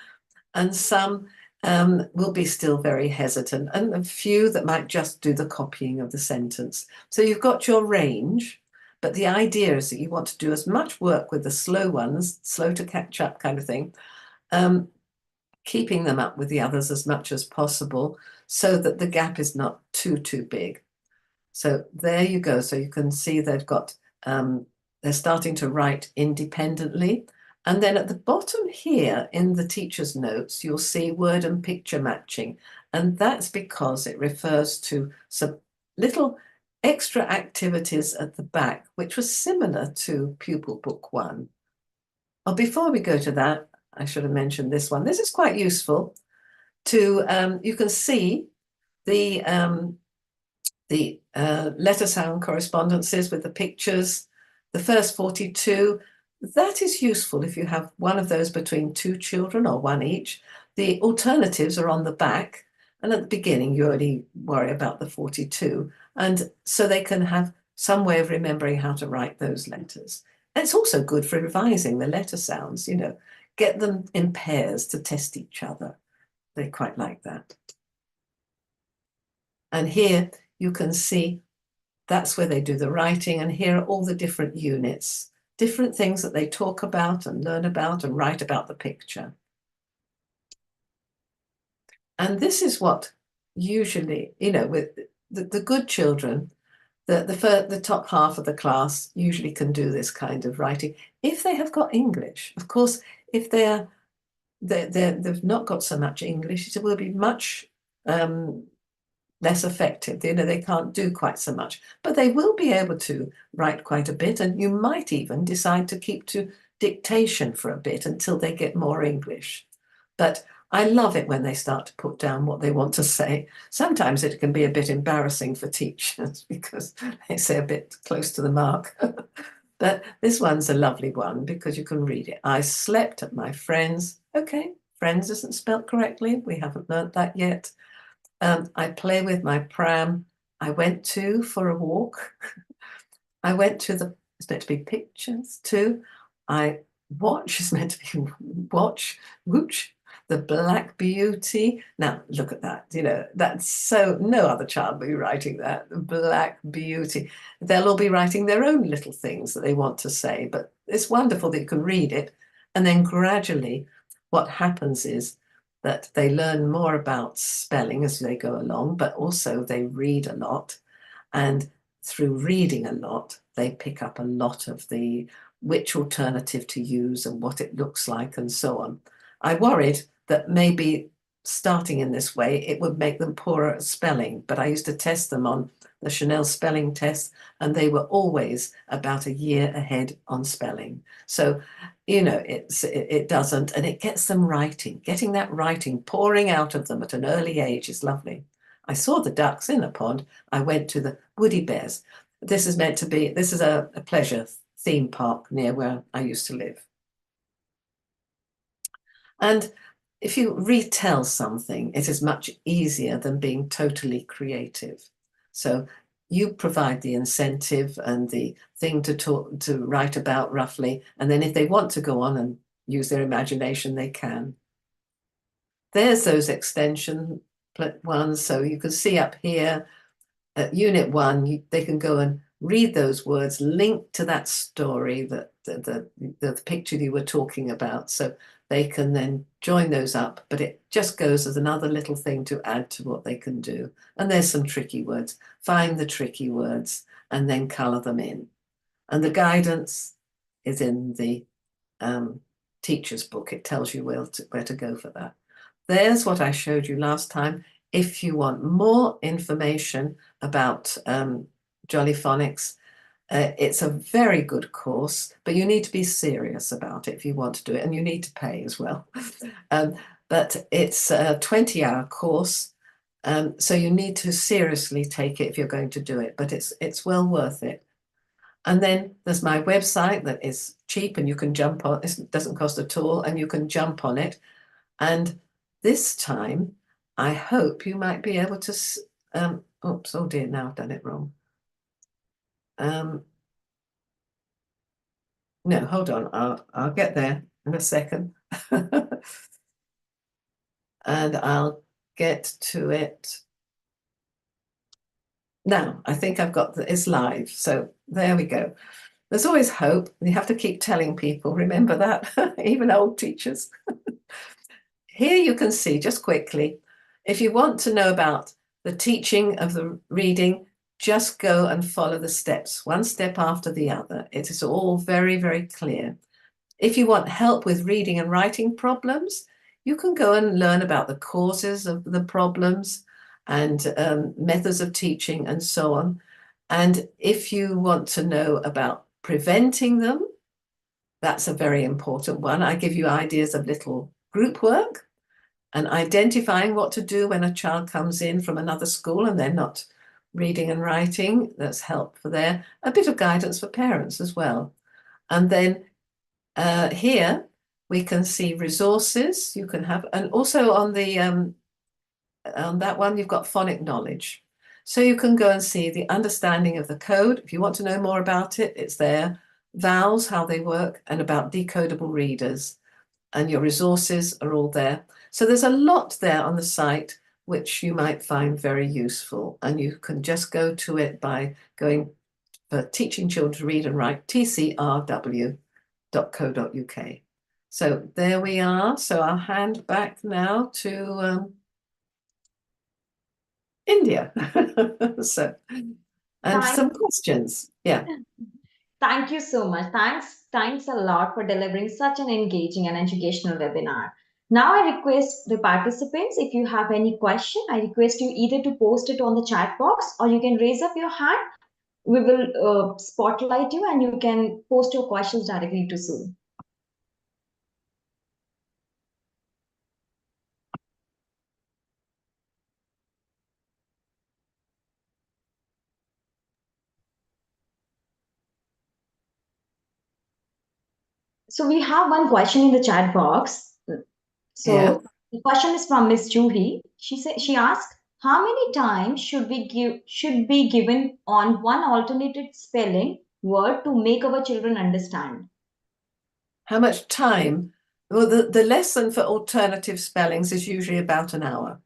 and some will be still very hesitant, and a few that might just do the copying of the sentence. So you've got your range, but the idea is that you want to do as much work with the slow ones, slow to catch up kind of thing, keeping them up with the others as much as possible so that the gap is not too big. So there you go. So you can see they've got, they're starting to write independently. And then at the bottom here in the teacher's notes, you'll see word and picture matching. And that's because it refers to some little extra activities at the back, which was similar to Pupil Book 1. Oh, before we go to that, I should have mentioned this one. This is quite useful to, you can see the letter sound correspondences with the pictures, the first 42. That is useful if you have one of those between two children or one each. The alternatives are on the back, and at the beginning you only worry about the 42, and so they can have some way of remembering how to write those letters. And it's also good for revising the letter sounds, you know, get them in pairs to test each other. They quite like that. And here you can see that's where they do the writing, and here are all the different units, different things that they talk about and learn about and write about the picture. And this is what usually, you know, with the good children, the top half of the class usually can do this kind of writing if they have got English. Of course, if they've not got so much English, it will be much less effective. You know, they can't do quite so much, but they will be able to write quite a bit, and you might even decide to keep to dictation for a bit until they get more English. But I love it when they start to put down what they want to say. Sometimes it can be a bit embarrassing for teachers because they say a bit close to the mark. But this one's a lovely one because you can read it. I slept at my friend's. Okay, friends isn't spelt correctly. We haven't learnt that yet. I play with my pram. I went to for a walk. I went to the, it's meant to be pictures too. I watch, is meant to be watch, whoosh, the Black Beauty. Now, look at that. You know, that's so, no other child will be writing that. The Black Beauty. They'll all be writing their own little things that they want to say, but it's wonderful that you can read it. And then gradually, what happens is that they learn more about spelling as they go along, but also they read a lot. And through reading a lot, they pick up a lot of the which alternative to use and what it looks like and so on. I worried that maybe starting in this way, it would make them poorer at spelling, but I used to test them on the Chanel spelling test, and they were always about a year ahead on spelling. So, you know, it doesn't, and it gets them writing. Getting that writing pouring out of them at an early age is lovely. I saw the ducks in a pond. I went to the Woody Bears. This is meant to be, this is a pleasure theme park near where I used to live. And if you retell something, it is much easier than being totally creative. So you provide the incentive and the thing to write about roughly, and then if they want to go on and use their imagination, they can. There's those extension ones. So you can see up here at Unit 1, they can go and read those words, link to that story, that the picture you were talking about. So they can then join those up, but it just goes as another little thing to add to what they can do. And there's some tricky words. Find the tricky words and then colour them in. And the guidance is in the teacher's book. It tells you where to go for that. There's what I showed you last time. If you want more information about Jolly Phonics, it's a very good course, but you need to be serious about it if you want to do it, and you need to pay as well. But it's a 20-hour course, so you need to seriously take it if you're going to do it, but it's well worth it. And then there's my website that is cheap and you can jump on, it doesn't cost at all, and you can jump on it. And this time, I hope you might be able to, oops, oh dear, now I've done it wrong. No, hold on. I'll get there in a second. And I'll get to it. Now, I think I've got it's live. So there we go. There's always hope. You have to keep telling people, remember that, even old teachers. Here you can see just quickly, if you want to know about the teaching of the reading, just go and follow the steps, one step after the other. It is all very, very clear. If you want help with reading and writing problems, you can go and learn about the causes of the problems and methods of teaching and so on. And if you want to know about preventing them, that's a very important one. I give you ideas of little group work and identifying what to do when a child comes in from another school and they're not reading and writing. That's helpful there. A bit of guidance for parents as well. And then here we can see resources you can have, and also on that one you've got phonic knowledge. So you can go and see the understanding of the code. If you want to know more about it, it's there. Vowels, how they work, and about decodable readers. And your resources are all there. So there's a lot there on the site which you might find very useful. And you can just go to it by going for Teaching Children to Read and Write, tcrw.co.uk. So there we are. So I'll hand back now to India. So, and Thank, some questions. Yeah. thank you so much. Thanks a lot for delivering such an engaging and educational webinar. Now I request the participants, if you have any question, I request you either to post it on the chat box or you can raise up your hand. We will spotlight you and you can post your questions directly to Sue. So we have one question in the chat box. Yeah. So the question is from Miss Juhi. She asked, how many times should be given on one alternated spelling word to make our children understand? How much time? Well, the lesson for alternative spellings is usually about an hour.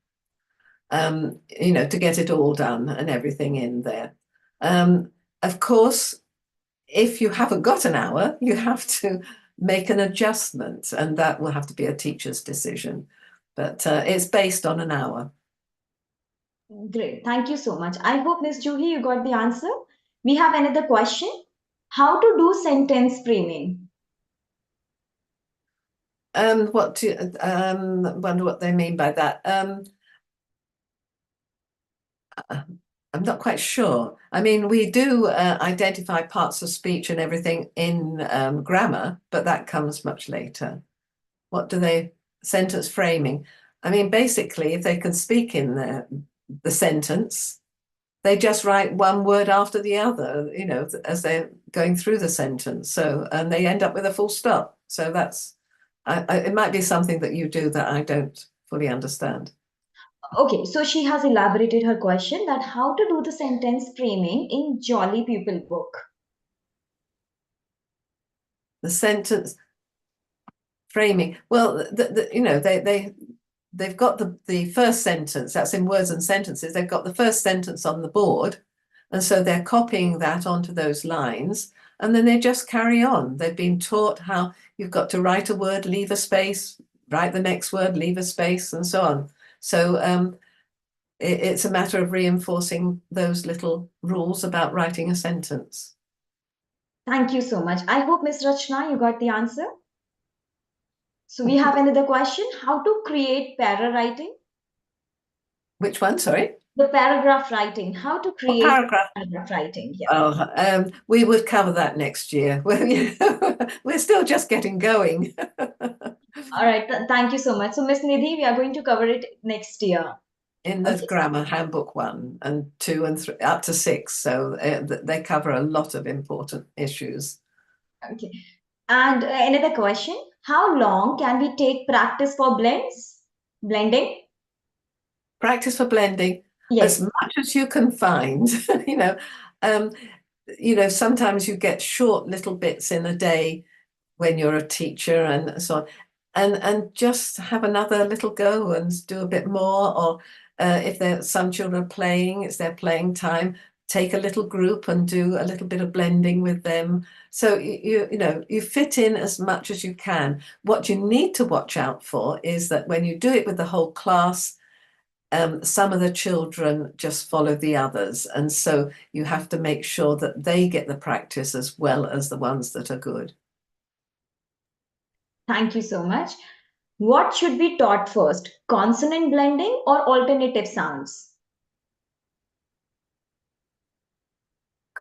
To get it all done and everything in there. Of course, if you haven't got an hour, you have to make an adjustment, and that will have to be a teacher's decision. But it's based on an hour. Great. Thank you so much. I hope, Miss Juhi, you got the answer. We have another question. How to do sentence framing? Wonder what they mean by that. I'm not quite sure. I mean, we do identify parts of speech and everything in grammar, but that comes much later. What do they, sentence framing? I mean, basically, if they can speak in the sentence, they just write one word after the other, as they're going through the sentence. So, and they end up with a full stop. So that's, it might be something that you do that I don't fully understand. Okay, so she has elaborated her question that how to do the sentence framing in Jolly Pupil book. The sentence framing, well, they've got the first sentence, that's in words and sentences, they've got the first sentence on the board, and so they're copying that onto those lines, and then they just carry on. They've been taught how you've got to write a word, leave a space, write the next word, leave a space, and so on. So it's a matter of reinforcing those little rules about writing a sentence. Thank you so much. I hope, Ms. Rachna, you got the answer. So we have another question. How to create para writing? Which one, sorry? The paragraph writing. How to Or create paragraph? paragraph writing. Yeah. Oh, we would cover that next year. We're still just getting going. All right. Thank you so much. So, Miss Nidhi, we are going to cover it next year. In the Okay. grammar handbook 1 and 2 and 3 up to 6, so they cover a lot of important issues. Okay. And another question. How long can we take practice for blending? Practice for blending as Yes. much as you can find. um, sometimes you get short little bits in a day when you're a teacher and so on, and just have another little go and do a bit more. Or if some children are playing, it's their playing time. Take a little group and do a little bit of blending with them. So you fit in as much as you can. What you need to watch out for is that when you do it with the whole class, some of the children just follow the others, and so you have to make sure that they get the practice as well as the ones that are good. Thank you so much. What should be taught first, consonant blending or alternative sounds?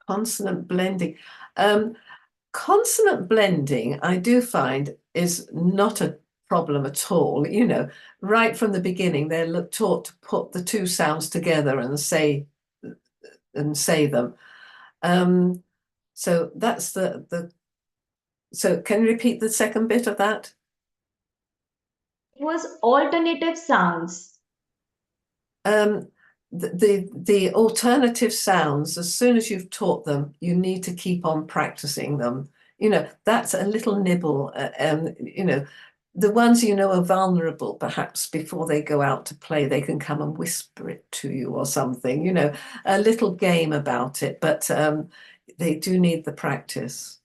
Consonant blending. Consonant blending, I do find, is not a problem at all. Right from the beginning, they're taught to put the two sounds together and say them. So that's the. So can you repeat the second bit of that? It was alternative sounds. Um, the alternative sounds, as soon as you've taught them, you need to keep on practicing them. That's a little nibble. The ones are vulnerable, perhaps before they go out to play, they can come and whisper it to you or something, a little game about it, but they do need the practice.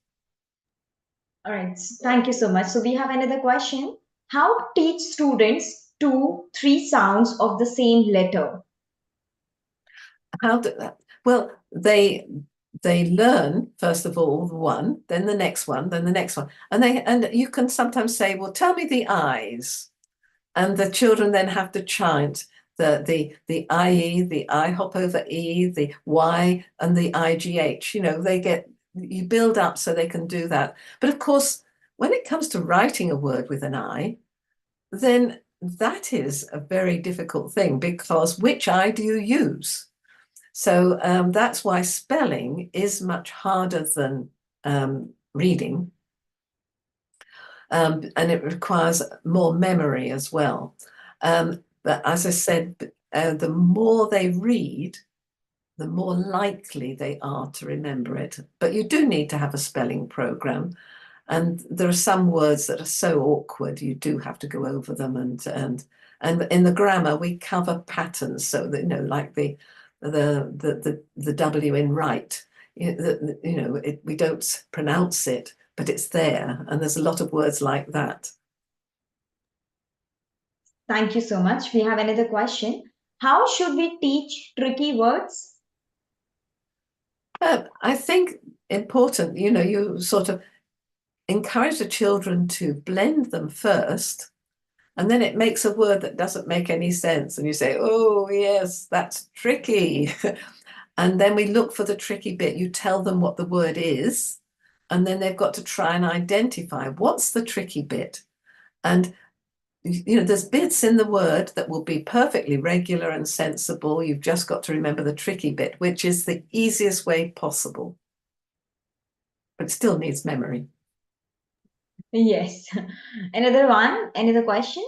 All right, thank you so much. So we have another question. How to teach students two, three sounds of the same letter? How do that? Well, they learn first of all the one, then the next one, then the next one, and you can sometimes say, "Well, tell me the I's," and the children then have to chant the IE, the I hop over E, the Y, and the IGH. You build up so they can do that. But of course, when it comes to writing a word with an I, then that is a very difficult thing, because which I do you use? So that's why spelling is much harder than reading, and it requires more memory as well. But as I said, the more they read, the more likely they are to remember it. But you do need to have a spelling program. And there are some words that are so awkward, you do have to go over them. And in the grammar, we cover patterns, so that, like the W in right, we don't pronounce it, but it's there. And there's a lot of words like that. Thank you so much. We have another question. How should we teach tricky words? I think important, you sort of encourage the children to blend them first, and then it makes a word that doesn't make any sense. And you say, "Oh, yes, that's tricky." And then we look for the tricky bit. You tell them what the word is, and then they've got to try and identify what's the tricky bit. And there's bits in the word that will be perfectly regular and sensible. You've just got to remember the tricky bit, which is the easiest way possible, but still needs memory. Yes. Another question.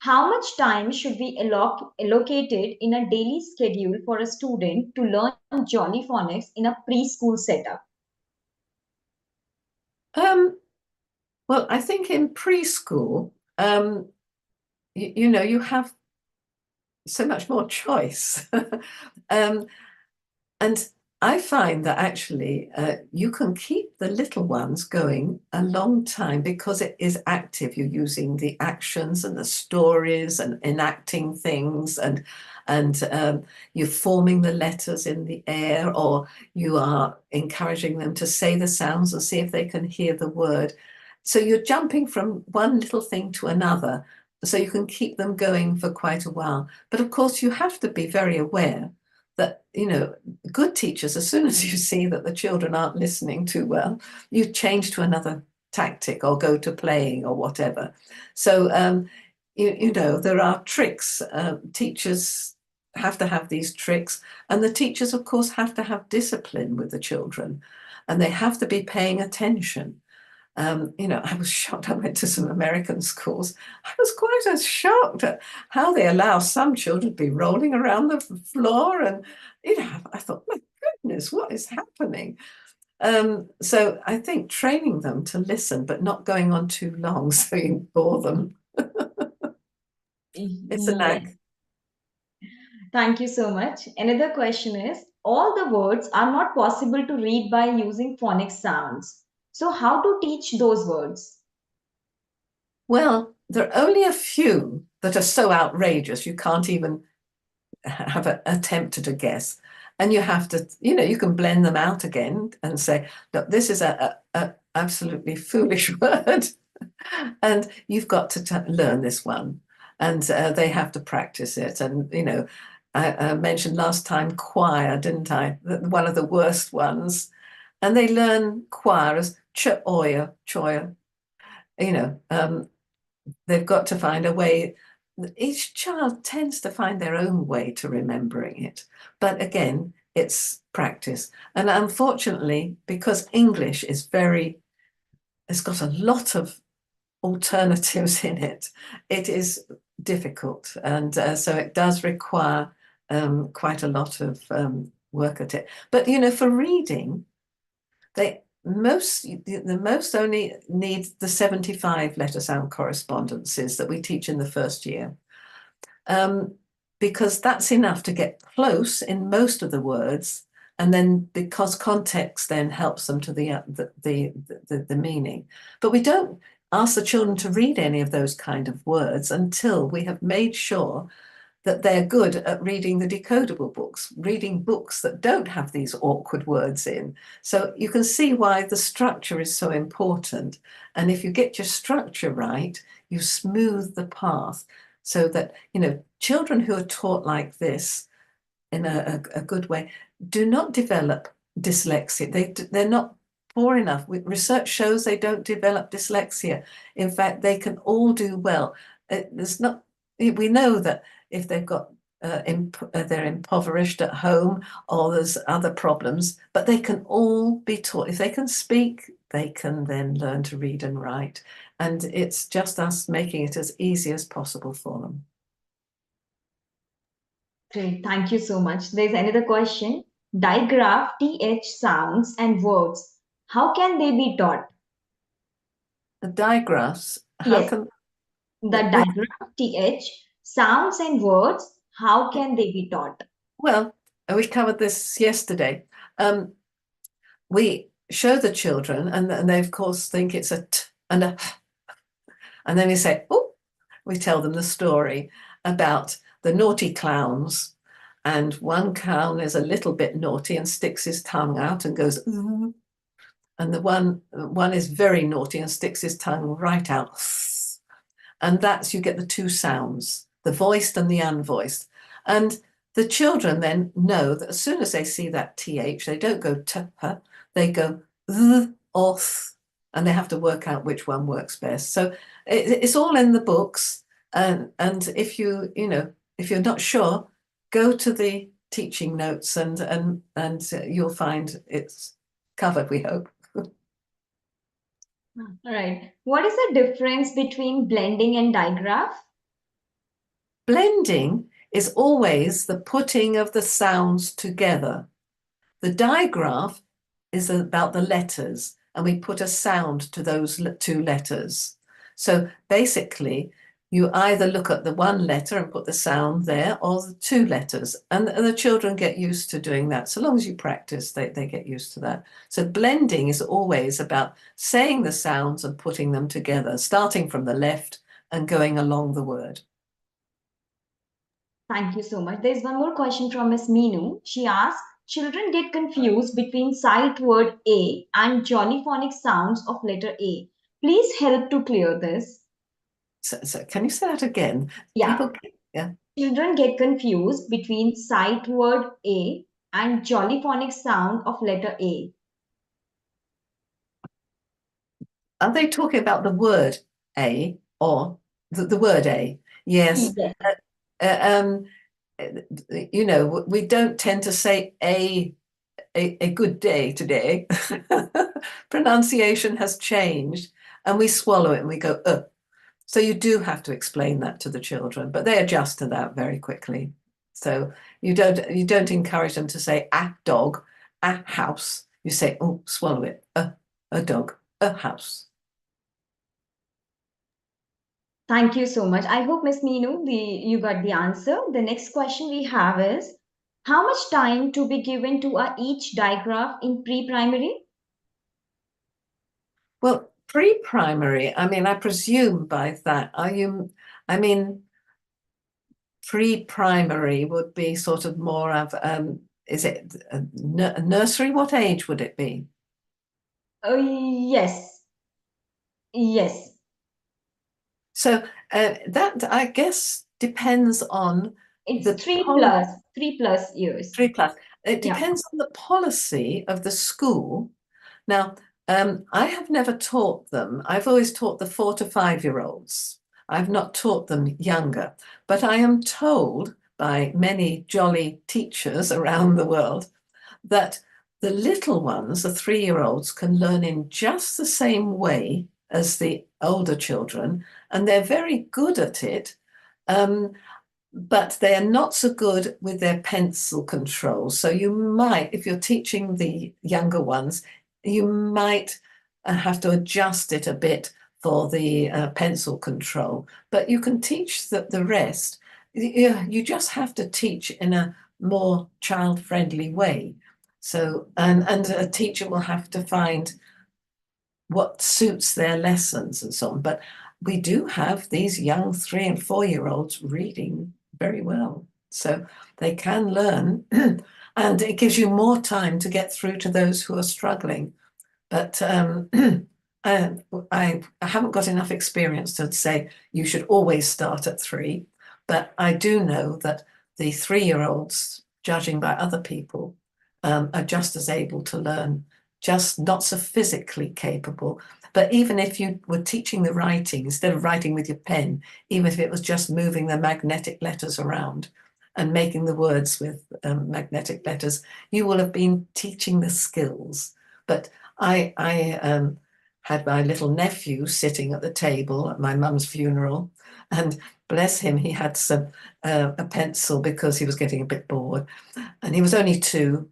How much time should be allocated in a daily schedule for a student to learn Jolly Phonics in a preschool setup? Well, I think in preschool, you have so much more choice. um, and I find that actually you can keep the little ones going a long time because it is active. You're using the actions and the stories and enacting things, and you're forming the letters in the air, or you are encouraging them to say the sounds and see if they can hear the word. So you're jumping from one little thing to another, so you can keep them going for quite a while. But of course, you have to be very aware that, good teachers, as soon as you see that the children aren't listening too well, you change to another tactic or go to playing or whatever. So, there are tricks. Teachers have to have these tricks. And the teachers, of course, have to have discipline with the children, and they have to be paying attention. I was shocked. I went to some American schools. I was quite as shocked at how they allow some children to be rolling around the floor. And, I thought, my goodness, what is happening? So I think training them to listen, but not going on too long so you bore them. It's a Yes. knack. Thank you so much. Another question is, all the words are not possible to read by using phonic sounds. So how to teach those words? Well, there are only a few that are so outrageous you can't even have attempted a guess. And you have to, you can blend them out again and say, look, this is a absolutely foolish word. And you've got to learn this one. And they have to practice it. And, I mentioned last time choir, didn't I? One of the worst ones. And they learn choir as ch-oya, choya. They've got to find a way. Each child tends to find their own way to remembering it. But again, it's practice. And unfortunately, because English it's got a lot of alternatives in it, it is difficult. And so it does require quite a lot of work at it. But, for reading, the most only need the 75 letter sound correspondences that we teach in the first year, because that's enough to get close in most of the words, and then because context then helps them to the meaning. But we don't ask the children to read any of those kind of words until we have made sure that they're good at reading the decodable books, reading books that don't have these awkward words in. So you can see why the structure is so important. And if you get your structure right, you smooth the path so that, children who are taught like this in a good way do not develop dyslexia. They're not poor enough. Research shows they don't develop dyslexia. In fact, they can all do well. We know that if they've got they're impoverished at home or there's other problems, but they can all be taught. If they can speak, they can then learn to read and write. And it's just us making it as easy as possible for them. Great, thank you so much. There's another question. Digraph TH sounds and words. How can they be taught? The digraphs, how Yes, can the we digraph TH sounds and words. How can they be taught? well, we covered this yesterday. We show the children, and they of course think it's a t and a h, and then we say, oh, we tell them the story about the naughty clowns. And one clown is a little bit naughty and sticks his tongue out and goes, ooh. And the one is very naughty and sticks his tongue right out. And that's, you get the two sounds, the voiced and the unvoiced. And the children then know that as soon as they see that th, they don't go t, they go th or th, and they have to work out which one works best. So it's all in the books. And if if you're not sure, go to the teaching notes and you'll find it's covered, we hope. All right. What is the difference between blending and digraph? Blending is always the putting of the sounds together. The digraph is about the letters, and we put a sound to those two letters. So basically, you either look at the one letter and put the sound there, or the two letters. And the children get used to doing that. So long as you practice, they get used to that. So blending is always about saying the sounds and putting them together, starting from the left and going along the word. Thank you so much. There's one more question from Miss Meenu. She asks, children get confused between sight word A and jolly phonic sounds of letter A. Please help to clear this. So can you say that again? Yeah. People, yeah. Children get confused between sight word A and jolly phonic sound of letter A. Are they talking about the word a or the word a? Yes. Yes. Um, we don't tend to say a good day today. Pronunciation has changed, and we swallow it and we go, So you do have to explain that to the children, but they adjust to that very quickly. So you don't encourage them to say a dog a house. You say, oh, swallow it, a dog, a house. Thank you so much. I hope, Miss Meenu, you got the answer. The next question we have is, how much time to be given to each digraph in pre-primary? Well, pre-primary, I mean, I presume by that, I mean, pre-primary would be sort of more of, is it a nursery? What age would it be? Yes, yes. So that, I guess, depends on It's the policy. 3+ years. 3+. It Yeah. depends on the policy of the school. Now, I have never taught them. I've always taught the 4 to 5-year-olds. I've not taught them younger, but I am told by many jolly teachers around the world that the little ones, the 3-year-olds, can learn in just the same way as the older children, and they're very good at it. But they are not so good with their pencil control. So you might, if you're teaching the younger ones, you might have to adjust it a bit for the pencil control. But you can teach the rest. You just have to teach in a more child-friendly way. So, and a teacher will have to find what suits their lessons and so on. But we do have these young 3 and 4-year-olds reading very well. So they can learn, and it gives you more time to get through to those who are struggling. But I haven't got enough experience to say you should always start at 3. But I do know that the 3-year-olds, judging by other people, are just as able to learn, just not so physically capable. But even if you were teaching the writing, instead of writing with your pen, even if it was just moving the magnetic letters around and making the words with magnetic letters, you will have been teaching the skills. But I had my little nephew sitting at the table at my mum's funeral, and bless him, he had a pencil because he was getting a bit bored, and he was only 2,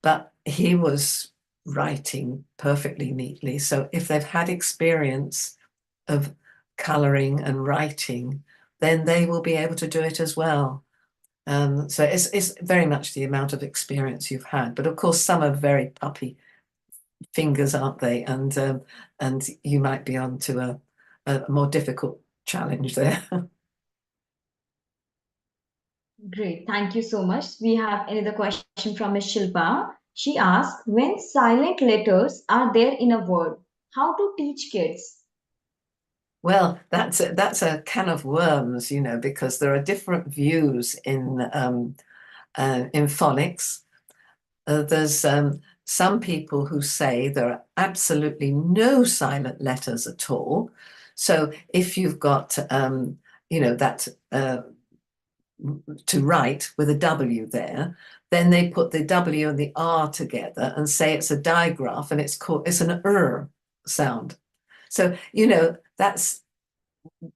but he was writing perfectly neatly. So if they've had experience of colouring and writing, then they will be able to do it as well. So it's very much the amount of experience you've had. But of course, some are very puppy fingers, aren't they? And you might be on to a more difficult challenge there. Great. Thank you so much. We have another question from Ms. Shilpa. She asks, when silent letters are there in a word, how to teach kids? Well, that's a can of worms, because there are different views in phonics. There's some people who say there are absolutely no silent letters at all. So if you've got, that to write with a W there, then they put the W and the R together and say it's a digraph, and it's an sound. So, that's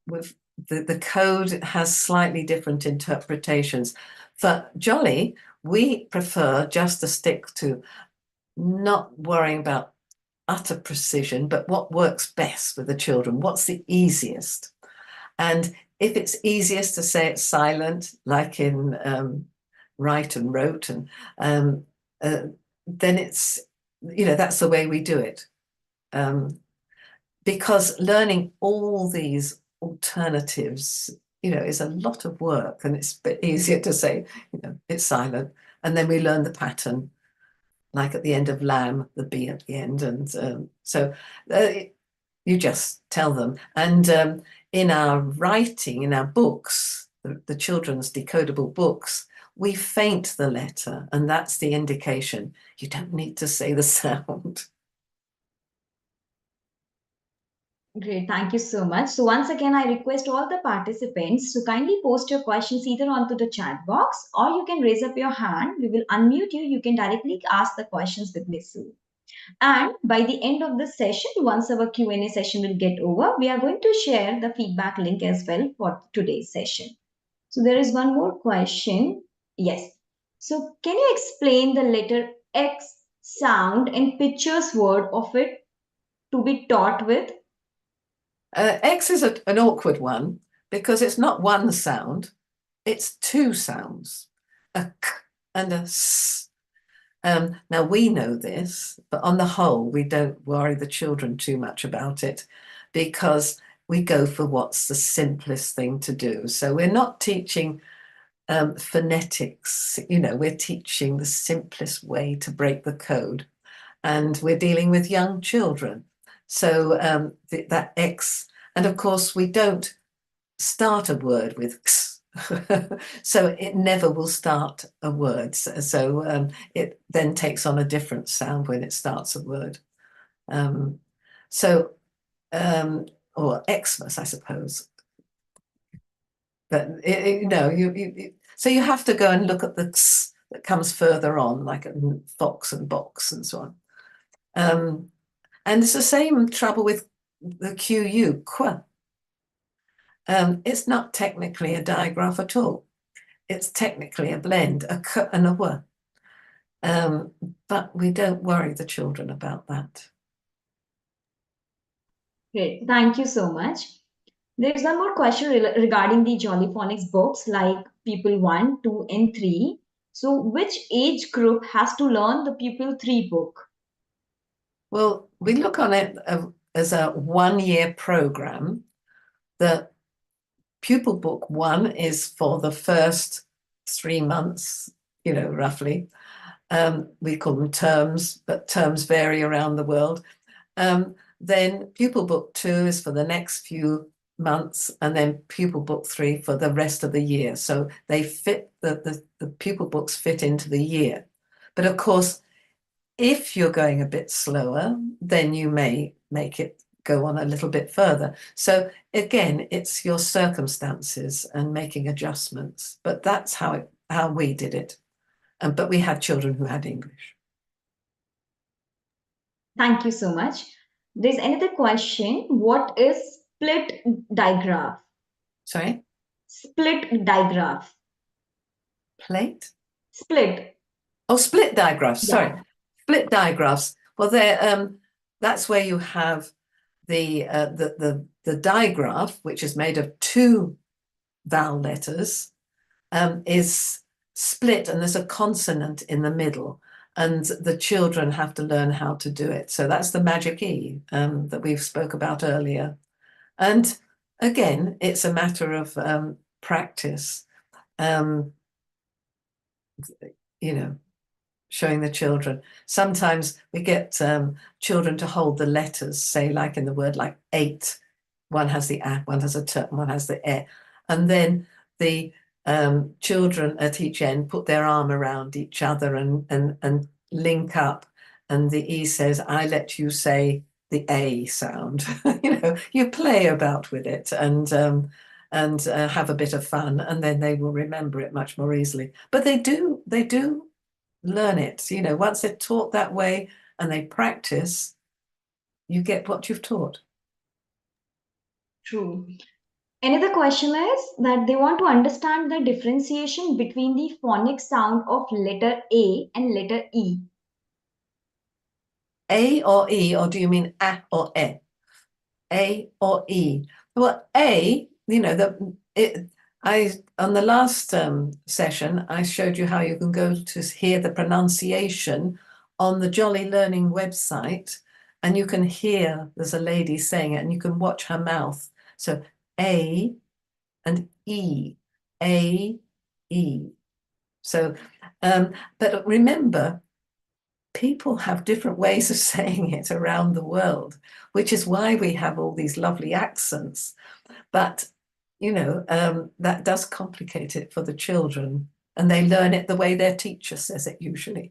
with the code has slightly different interpretations. For Jolly, we prefer just to stick to not worrying about utter precision, but what works best with the children, what's the easiest. And if it's easiest to say it's silent, like in write and wrote, and then it's, that's the way we do it. Because learning all these alternatives, is a lot of work, and it's a bit easier to say, it's silent. And then we learn the pattern, like at the end of lamb, the B at the end. And so you just tell them. And in our writing, in our books, the children's decodable books, we faint the letter, and that's the indication. You don't need to say the sound. Great, thank you so much. So once again, I request all the participants to kindly post your questions either onto the chat box, or you can raise up your hand. We will unmute you. You can directly ask the questions with Miss Sue. And by the end of the session, once our Q&A session will get over, we are going to share the feedback link as well for today's session. So there is one more question. Yes. So can you explain the letter X sound and pictures word of it to be taught with? X is an awkward one because it's not one sound, it's two sounds, a k and a s. Now we know this, but on the whole, we don't worry the children too much about it because we go for what's the simplest thing to do. So we're not teaching phonetics, we're teaching the simplest way to break the code. And we're dealing with young children. So that X, and of course, we don't start a word with X. So it never will start a word. So it then takes on a different sound when it starts a word. So, or Xmas, I suppose. But so you have to go and look at the X that comes further on, like fox and box and so on. And it's the same trouble with the QU, qu. It's not technically a digraph at all. It's technically a blend, a k and a w. But we don't worry the children about that. Great, thank you so much. There's one more question regarding the Jolly Phonics books, like Pupil 1, 2, and 3. So, which age group has to learn the Pupil 3 book? Well, we look on it as a 1-year program. The Pupil Book 1 is for the first 3 months, roughly. We call them terms, but terms vary around the world. Then Pupil Book 2 is for the next few months, and then Pupil Book 3 for the rest of the year. So they fit, the Pupil books fit into the year. But of course, if you're going a bit slower, then you may make it go on a little bit further. So again, it's your circumstances and making adjustments. But that's how we did it. But we had children who had English. Thank you so much. There's another question. What is split digraph? Sorry? Split digraph. Plate? Split. Oh, split digraphs. Sorry. Yeah. Split digraphs. Well, that's where you have the digraph, which is made of 2 vowel letters, is split, and there's a consonant in the middle, and the children have to learn how to do it. So that's the magic E that we spoke about earlier. And again, it's a matter of practice, showing the children. Sometimes we get children to hold the letters, say like in the word like 8, one has the A, one has a T, one has the E. And then the children at each end put their arm around each other and link up. And the E says, I let you say the A sound. You play about with it and have a bit of fun, and then they will remember it much more easily. But they do learn it. Once they're taught that way and they practice, you get what you've taught. True. Another question is that they want to understand the differentiation between the phonic sound of letter A and letter E. A or E, or do you mean A or E? A or E? Well, A, on the last session, I showed you how you can go to hear the pronunciation on the Jolly Learning website, and you can hear there's a lady saying it, and you can watch her mouth. So A and E, A, E. So, but remember, people have different ways of saying it around the world, which is why we have all these lovely accents. But, that does complicate it for the children, and they learn it the way their teacher says it usually.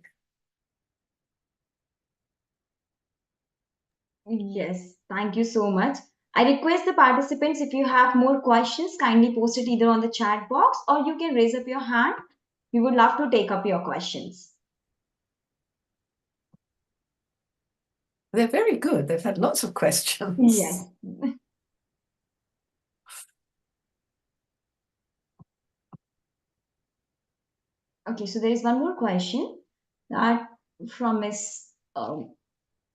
Yes, thank you so much. I request the participants, if you have more questions, kindly post it either on the chat box or you can raise up your hand. We would love to take up your questions. They're very good. They've had lots of questions. Yes. Okay, so there is one more question that from Miss.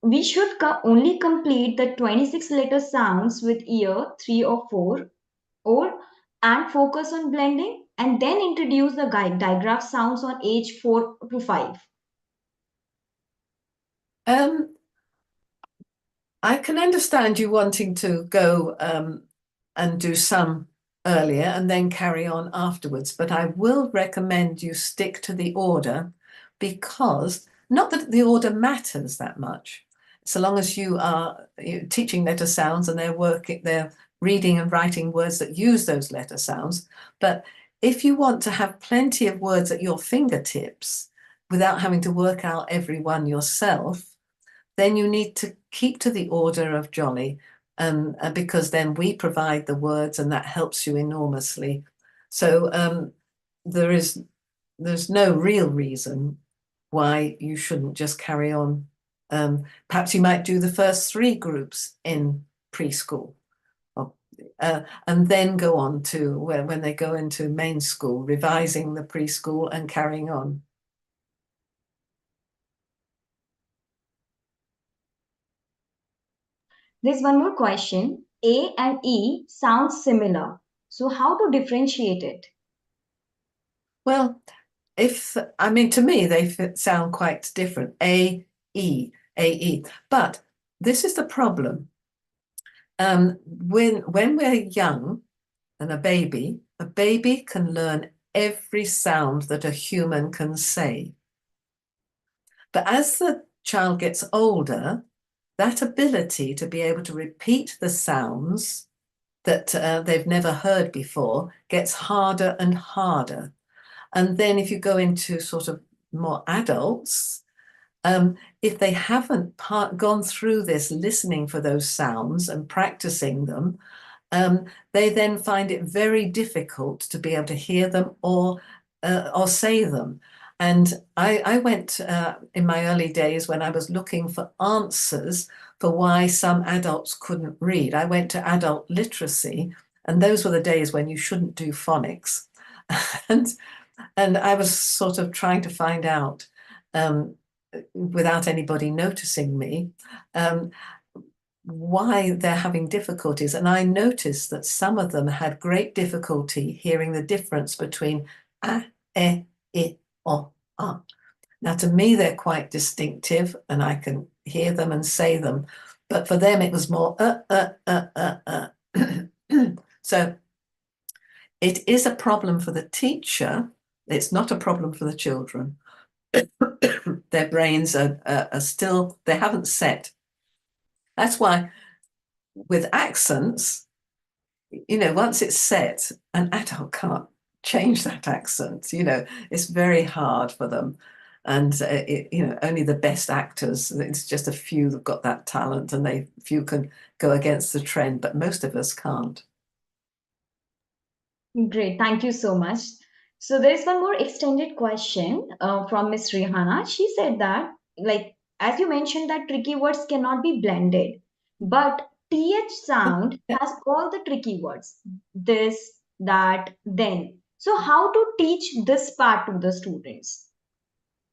We should only complete the 26 letter sounds with year 3 or 4 or and focus on blending and then introduce the digraph sounds on age 4 to 5. Um, I can understand you wanting to go and do some earlier and then carry on afterwards, but I will recommend you stick to the order, because not that the order matters that much, so long as you are teaching letter sounds and they're reading and writing words that use those letter sounds. But if you want to have plenty of words at your fingertips without having to work out every one yourself, then you need to keep to the order of Jolly, because then we provide the words and that helps you enormously. So there's no real reason why you shouldn't just carry on. Perhaps you might do the first 3 groups in preschool, and then go on to when they go into main school, revising the preschool and carrying on. There's one more question. A and E sound similar. So how to differentiate it? Well, to me, they sound quite different. A, E. But this is the problem. When we're young and a baby can learn every sound that a human can say. But as the child gets older, that ability to be able to repeat the sounds that they've never heard before gets harder and harder. And then if you go into sort of more adults, if they haven't gone through this listening for those sounds and practicing them, they then find it very difficult to be able to hear them or say them. And I went in my early days when I was looking for answers for why some adults couldn't read. I went to adult literacy, and those were the days when you shouldn't do phonics. and I was sort of trying to find out, without anybody noticing me, why they're having difficulties. And I noticed that some of them had great difficulty hearing the difference between a, I, o, a. Now, to me, they're quite distinctive and I can hear them and say them. But for them, it was more So it is a problem for the teacher. It's not a problem for the children. Their brains are still, they haven't set. That's why with accents, once it's set, an adult can't change that accent. It's very hard for them. And, only the best actors, it's just a few that've got that talent and few can go against the trend, but most of us can't. Great, thank you so much. So there's one more extended question from Miss Rihanna. She said that, like, as you mentioned, that tricky words cannot be blended, but TH sound has all the tricky words, this, that, then. So how to teach this part to the students?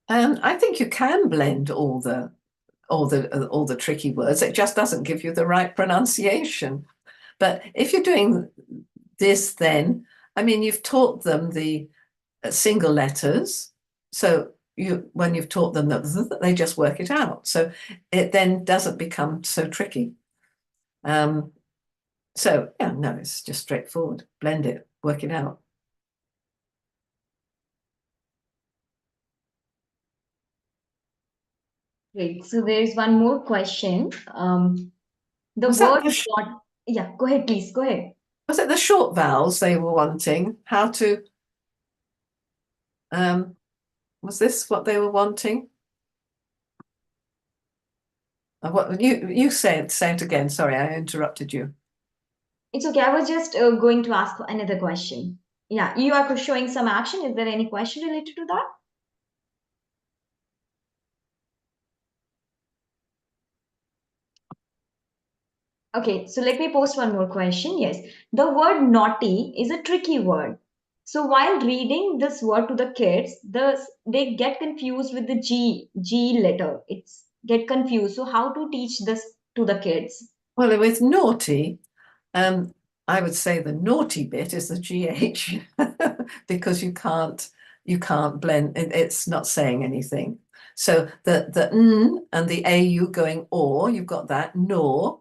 I think you can blend all the tricky words. It just doesn't give you the right pronunciation. But if you're doing this, then you've taught them the single letters, so when you've taught them that, they just work it out. So it then doesn't become so tricky. So yeah, no, it's just straightforward. Blend it, work it out. Great. So there's one more question. The Was that word the what? Yeah, go ahead, please. Go ahead. was it the short vowels they were wanting? How to was this what they were wanting? What you said? Say it again. Sorry, I interrupted you. It's okay. I was just going to ask another question. Yeah, you are showing some action. Is there any question related to that? Okay, so let me post one more question. Yes, the word naughty is a tricky word. So while reading this word to the kids, they get confused with the G letter. It's get confused. So how to teach this to the kids? Well, with naughty, I would say the naughty bit is the GH because you can't blend. It's not saying anything. So the N and the AU going or, you've got that nor,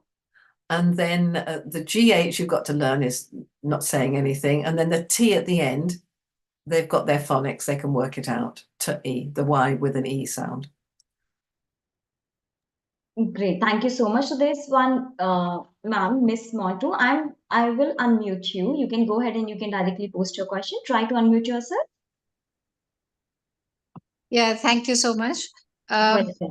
and then the GH you've got to learn is not saying anything, and then the T at the end, they've got their phonics, they can work it out to E, the Y with an E sound. Great. Thank you so much for this one, ma'am, Miss Montu. I will unmute you. You can go ahead and you can directly post your question. Try to unmute yourself. Yeah, thank you so much. Welcome.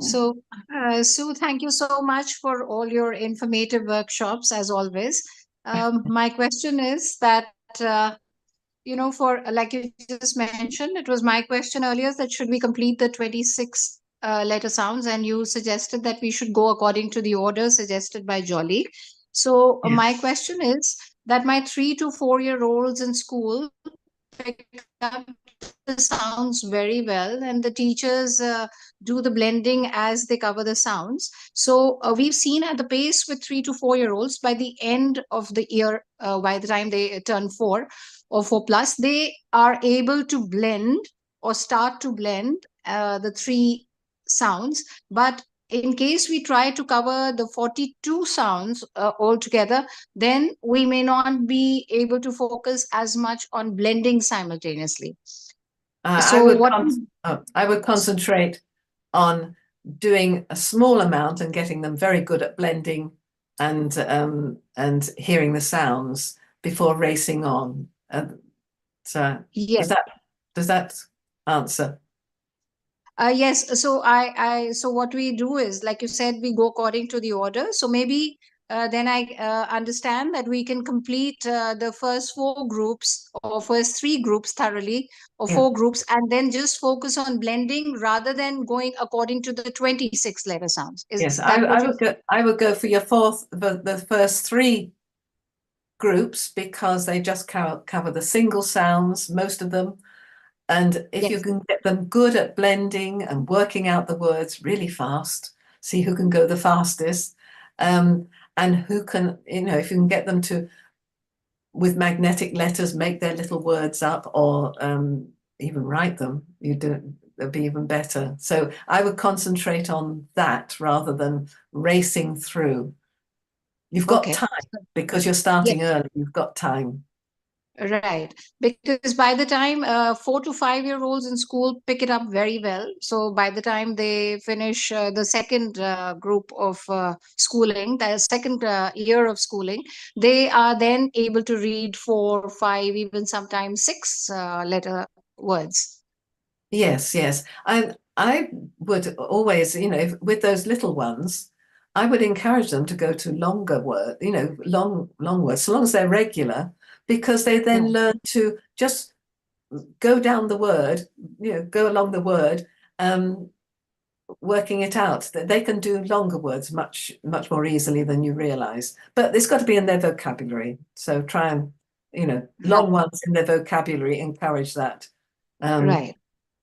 Sue, thank you so much for all your informative workshops, as always. My question is that, for like you just mentioned, it was my question earlier that should we complete the 26 letter sounds, and you suggested that we should go according to the order suggested by Jolly. So, Yeah. my question is that my 3 to 4 year olds in school pick up the sounds very well, and the teachers do the blending as they cover the sounds. So we've seen at the pace with 3 to 4 year olds, by the end of the year, by the time they turn 4 or 4 plus, they are able to blend or start to blend the three sounds. But in case we try to cover the 42 sounds altogether, then we may not be able to focus as much on blending simultaneously. I So would what? I would concentrate on doing a small amount and getting them very good at blending and hearing the sounds before racing on. So Yes. does that answer? Yes. So what we do is, like you said, we go according to the order. So maybe then I understand that we can complete the first 4 groups or first 3 groups thoroughly, or Yeah. 4 groups, and then just focus on blending rather than going according to the 26 letter sounds. Is Yes, that what you? I would go for the first 3 groups, because they just cover the single sounds, most of them. And if you Yes. can get them good at blending and working out the words really fast, see who can go the fastest, and who can, if you can get them to, with magnetic letters, make their little words up, or even write them, it'll be even better. So I would concentrate on that rather than racing through. You've got Okay. time because you're Yes. starting early. You've got time. Right. Because by the time 4 to 5 year olds in school pick it up very well. So by the time they finish the second group of schooling, the second year of schooling, they are then able to read 4, 5, even sometimes 6 letter words. Yes, yes. I would always, with those little ones, I would encourage them to go to longer word, long words, so long as they're regular, because they then Right. learn to just go down the word, go along the word, working it out. That they can do longer words much, much more easily than you realize. But it's got to be in their vocabulary. So try and, long Right. ones in their vocabulary, encourage that. Um, Right.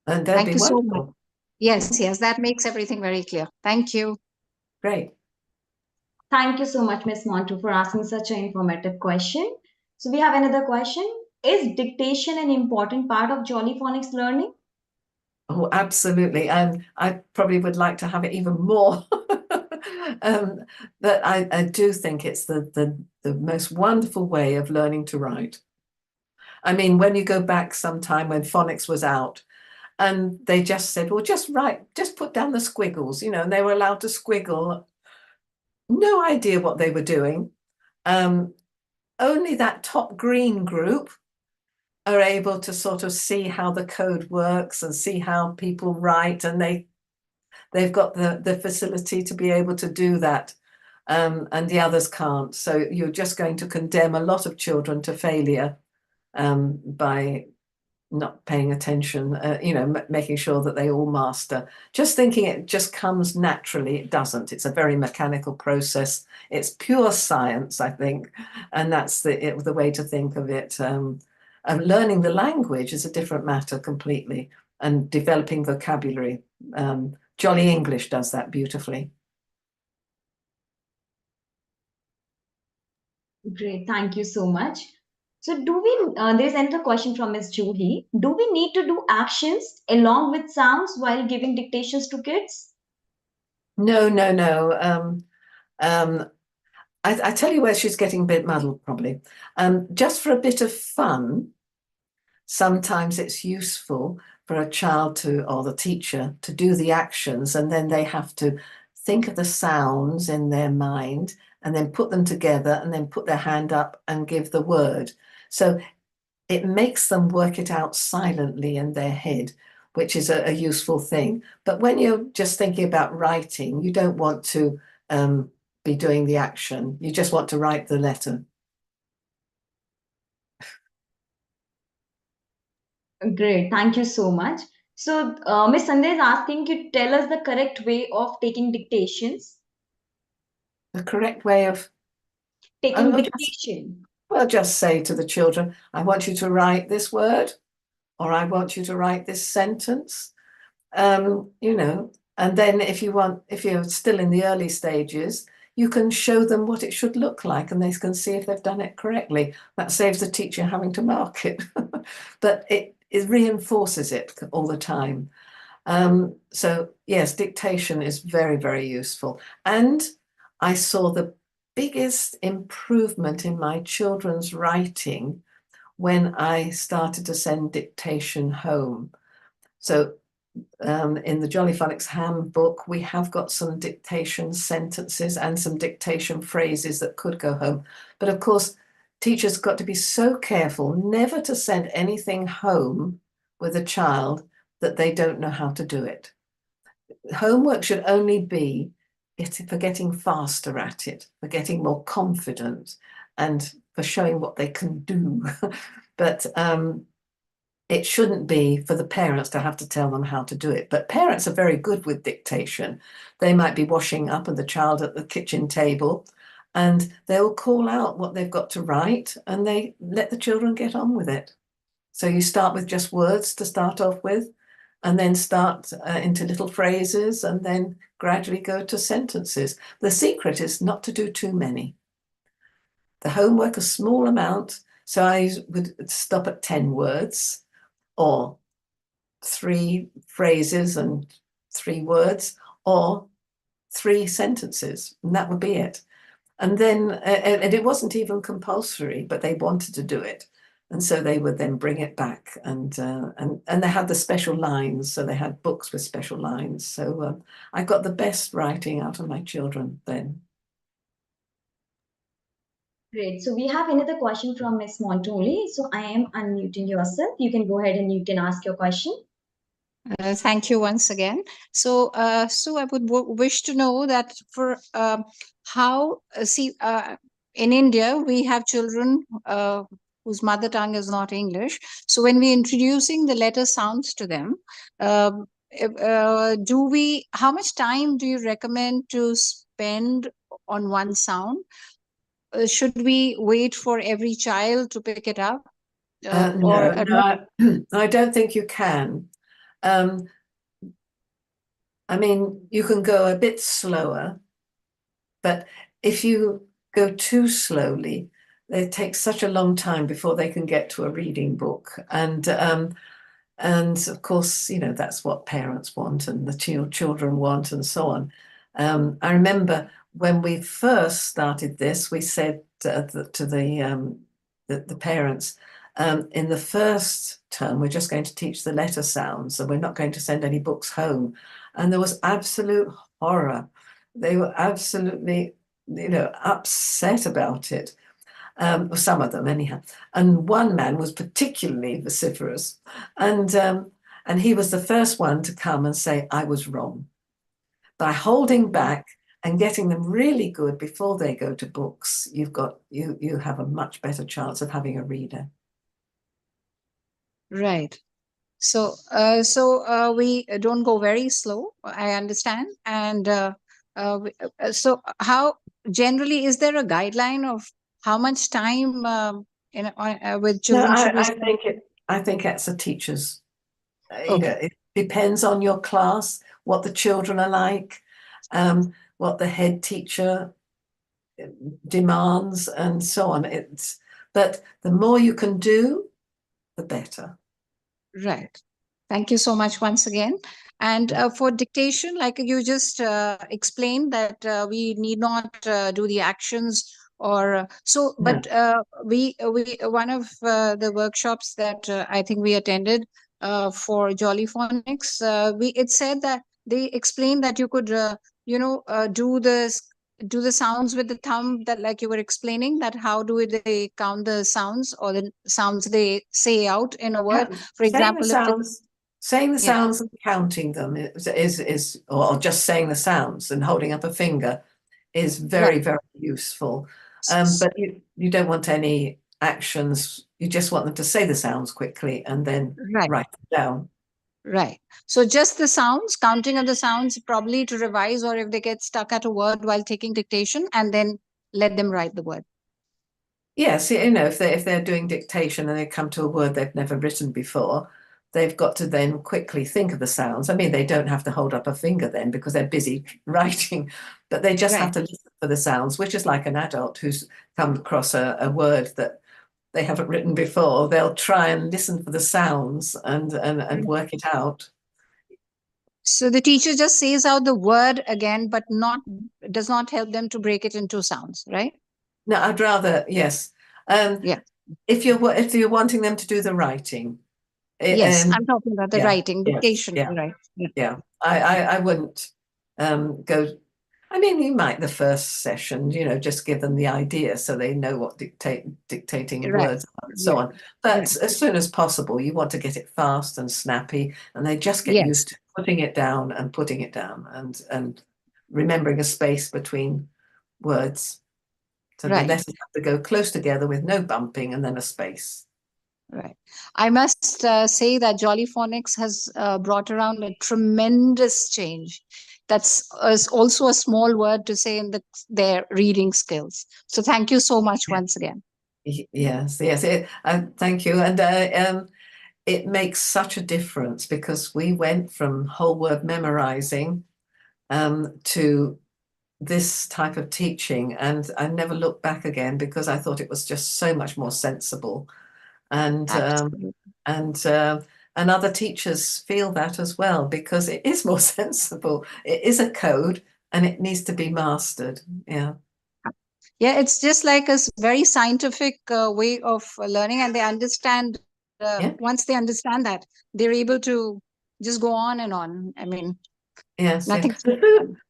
and they'll Thank be you so much. wonderful. Yes, yes, that makes everything very clear. Thank you. Great. Thank you so much, Miss Montu, for asking such an informative question. So we have another question. Is dictation an important part of Jolly Phonics learning? Oh, absolutely. And I probably would like to have it even more. But I do think it's the most wonderful way of learning to write. I mean, when you go back sometime when phonics was out, and they just said, well, just write, just put down the squiggles, and they were allowed to squiggle. No idea what they were doing. Only that top green group are able to sort of see how the code works and see how people write, and they've got the facility to be able to do that, and the others can't. So you're just going to condemn a lot of children to failure by not paying attention, making sure that they all master. Just thinking it just comes naturally, it doesn't. It's a very mechanical process. It's pure science, I think, and that's the way to think of it. learning the language is a different matter completely, and developing vocabulary. Jolly English does that beautifully. Great, thank you so much. So, there's another question from Ms. Juhi. Do we need to do actions along with sounds while giving dictations to kids? No, no, no. I tell you where she's getting a bit muddled, probably. Just for a bit of fun, sometimes it's useful for a child to, or the teacher, to do the actions, and then they have to think of the sounds in their mind and then put them together and then put their hand up and give the word. So it makes them work it out silently in their head, which is a useful thing. But when you're just thinking about writing, you don't want to be doing the action. You just want to write the letter. Great, thank you so much. So, Ms. Sandhya is asking you tell us the correct way of taking dictations. The correct way of Taking dictation. well, just say to the children, I want you to write this word, or I want you to write this sentence. You know, and then if you're still in the early stages, you can show them what it should look like and they can see if they've done it correctly. That saves the teacher having to mark it, but it reinforces it all the time. So yes, dictation is very, very useful. And I saw the biggest improvement in my children's writing when I started to send dictation home. So in the Jolly Phonics handbook, we have got some dictation sentences and some dictation phrases that could go home. But of course, teachers got to be so careful never to send anything home with a child that they don't know how to do it. Homework should only be for getting faster at it, for getting more confident, and for showing what they can do. But it shouldn't be for the parents to have to tell them how to do it. But parents are very good with dictation. They might be washing up and the child at the kitchen table, and they'll call out what they've got to write and they let the children get on with it. So you start with just words to start off with, and then start into little phrases, and then gradually go to sentences. The secret is not to do too many. The homework, a small amount. So I would stop at 10 words or 3 phrases and 3 words, or 3 sentences, and that would be it. And then, and it wasn't even compulsory, but they wanted to do it. And so they would then bring it back, and they had the special lines. So they had books with special lines. So I got the best writing out of my children then. Great. So we have another question from Ms. Montoli. So I am unmuting yourself. You can go ahead and you can ask your question. Thank you once again. So, I would wish to know that for how in India we have children whose mother tongue is not English. So when we're introducing the letter sounds to them, how much time do you recommend to spend on one sound? Should we wait for every child to pick it up? No, I don't think you can. I mean, you can go a bit slower, but if you go too slowly, it takes such a long time before they can get to a reading book. And of course, you know, that's what parents want and the children want and so on. I remember when we first started this, we said to the parents, in the first term, we're just going to teach the letter sounds, and we're not going to send any books home. And there was absolute horror. They were absolutely, you know, upset about it. Some of them anyhow. And one man was particularly vociferous. And he was the first one to come and say, I was wrong. By holding back and getting them really good before they go to books, you have a much better chance of having a reader. Right. So, we don't go very slow. I understand. And so, how generally is there a guideline of how much time with No, children should receive? I think it's a teacher's. You know, Okay, it depends on your class, what the children are like, what the head teacher demands, and so on. But the more you can do, the better. right. Thank you so much once again. And for dictation, like you just explained that we need not do the actions or so, No. but we one of the workshops that I think we attended for Jolly Phonics, we it said that they explained that you could do the sounds with the thumb, that like you were explaining, that how do they count the sounds or the sounds they say out in a word. For Saying the example, if sounds, saying the yeah, sounds and counting them is or just saying the sounds and holding up a finger is very, right. very useful. But you don't want any actions. You just want them to say the sounds quickly and then Right, write them down. right. So just the sounds, counting of the sounds, probably to revise, or if they get stuck at a word while taking dictation, and then let them write the word. Yes, you know, if they're doing dictation and they come to a word they've never written before, they've got to then quickly think of the sounds. I mean, they don't have to hold up a finger then because they're busy writing, but they just have Right. to listen for the sounds, which is like an adult who's come across a word that they haven't written before. They'll try and listen for the sounds and work it out. So the teacher just says out the word again, but not does not help them to break it into sounds, right? No, I'd rather, yes. Yeah. If you're wanting them to do the writing, Yes, I'm talking about the yeah, writing, yes, dictation, yeah. right? Yeah. Yeah, I wouldn't go. I mean, you might the first session, you know, just give them the idea so they know what dictating Right. words are and so Right. on. But Right. as soon as possible, you want to get it fast and snappy, and they just get Yes. used to putting it down and putting it down and remembering a space between words. So the Right. letters have to go close together with no bumping and then a space. Right. I must say that Jolly Phonics has brought around a tremendous change. That's is also a small word to say in their reading skills. So thank you so much once again. Yes, yes. Thank you. And it makes such a difference because we went from whole word memorizing to this type of teaching, and I never looked back again because I thought it was just so much more sensible. And Absolutely. and uh, and other teachers feel that as well because it is more sensible. It is a code and it needs to be mastered. Yeah. Yeah, it's just like a very scientific way of learning, and they understand. Yeah. Once they understand that, they're able to just go on and on. I mean, Yes, yeah. nothing.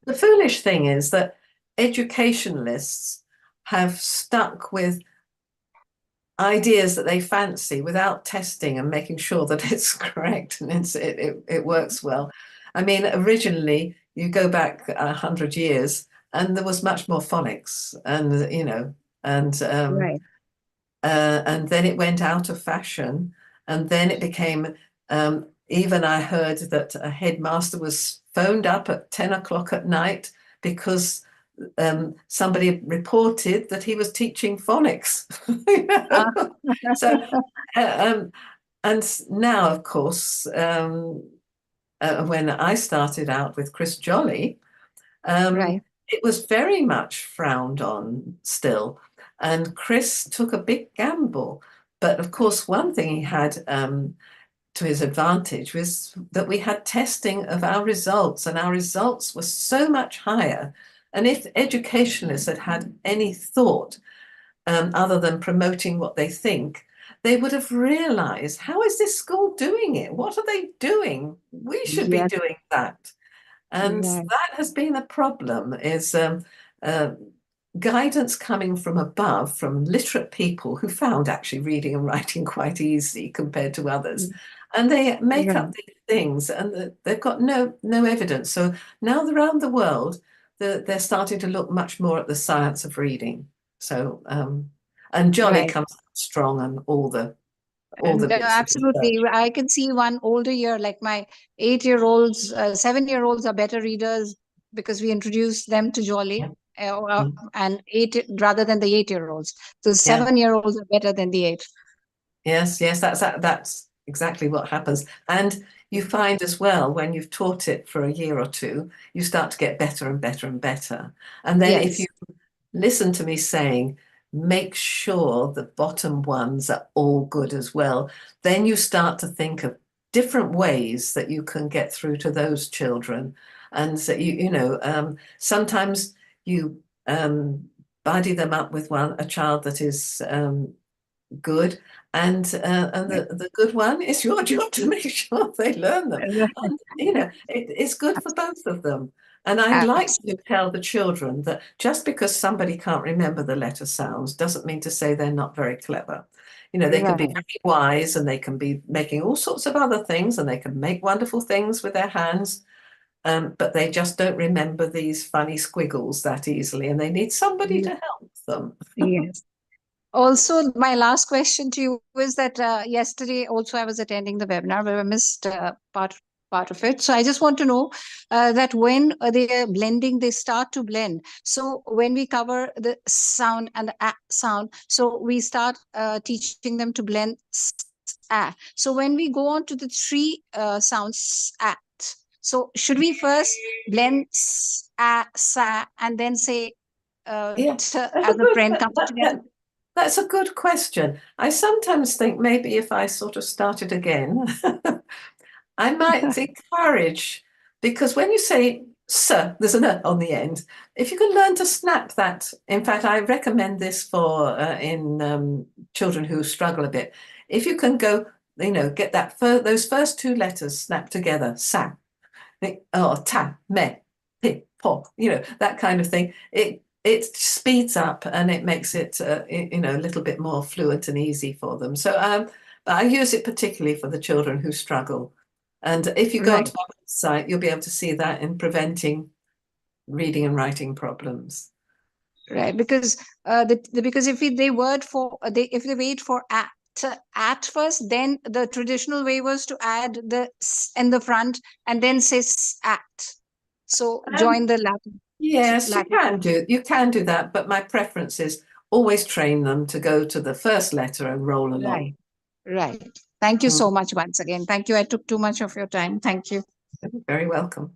The foolish thing is that educationalists have stuck with ideas that they fancy without testing and making sure that it's correct and it works well. I mean, originally you go back 100 years and there was much more phonics, and you know, Right. and then it went out of fashion, and then it became. Even I heard that a headmaster was phoned up at 10 o'clock at night because somebody reported that he was teaching phonics. You Uh, know? So, and now, of course, when I started out with Chris Jolly, right. it was very much frowned on still. And Chris took a big gamble. But of course, one thing he had to his advantage was that we had testing of our results, and our results were so much higher. And if educationalists had had any thought other than promoting what they think, they would have realized, how is this school doing it? What are they doing? We should be Yes. doing that. And Right. that has been a problem, is uh, guidance coming from above, from literate people who found actually reading and writing quite easy compared to others. And they make Right. up these things, and they've got no evidence. So now around the world, they're starting to look much more at the science of reading. So and Jolly Right. comes strong on all the And bits of absolutely, research. I can see one older year, like my 8-year-olds, 7-year-olds are better readers because we introduced them to Jolly. and 8 rather than the 8-year-olds. So 7-year-olds are better than the 8. Yes, that's exactly what happens. And you find as well, when you've taught it for a year or two, you start to get better and better and better. And then if you listen to me saying, make sure the bottom ones are all good as well, then you start to think of different ways that you can get through to those children. And so sometimes you buddy them up with a child that is good, and the good one, is your job to make sure they learn them. And it's good for both of them. And I like to tell the children that just because somebody can't remember the letter sounds doesn't mean to say they're not very clever. They can be very wise, and they can be making all sorts of other things, and they can make wonderful things with their hands, but they just don't remember these funny squiggles that easily, and they need somebody to help them. Yes. Also, my last question to you is that yesterday also I was attending the webinar where I missed part of it. So I just want to know that when they are blending, they start to blend. So when we cover the sound and the a sound, so we start teaching them to blend a. So when we go on to the 3 sounds at, so should we first blend a, sa, and then say t as a friend comes together? That's a good question. I sometimes think maybe if I sort of started again, I might encourage, because when you say "sir," there's an on the end. If you can learn to snap that, in fact, I recommend this for in children who struggle a bit. If you can go, get those first 2 letters snapped together, sa, or ta, me, pi, po, that kind of thing. It speeds up and it makes it a little bit more fluent and easy for them. So I use it particularly for the children who struggle. And if you go onto my website, you'll be able to see that in preventing reading and writing problems. Right, because because if they wait for at first, then the traditional way was to add the s in the front and then say at. So join the Latin. Yes, Latin. you can do that, but my preference is always train them to go to the first letter and roll along. Right. Thank you so much once again. Thank you. I took too much of your time. Thank you. You're very welcome.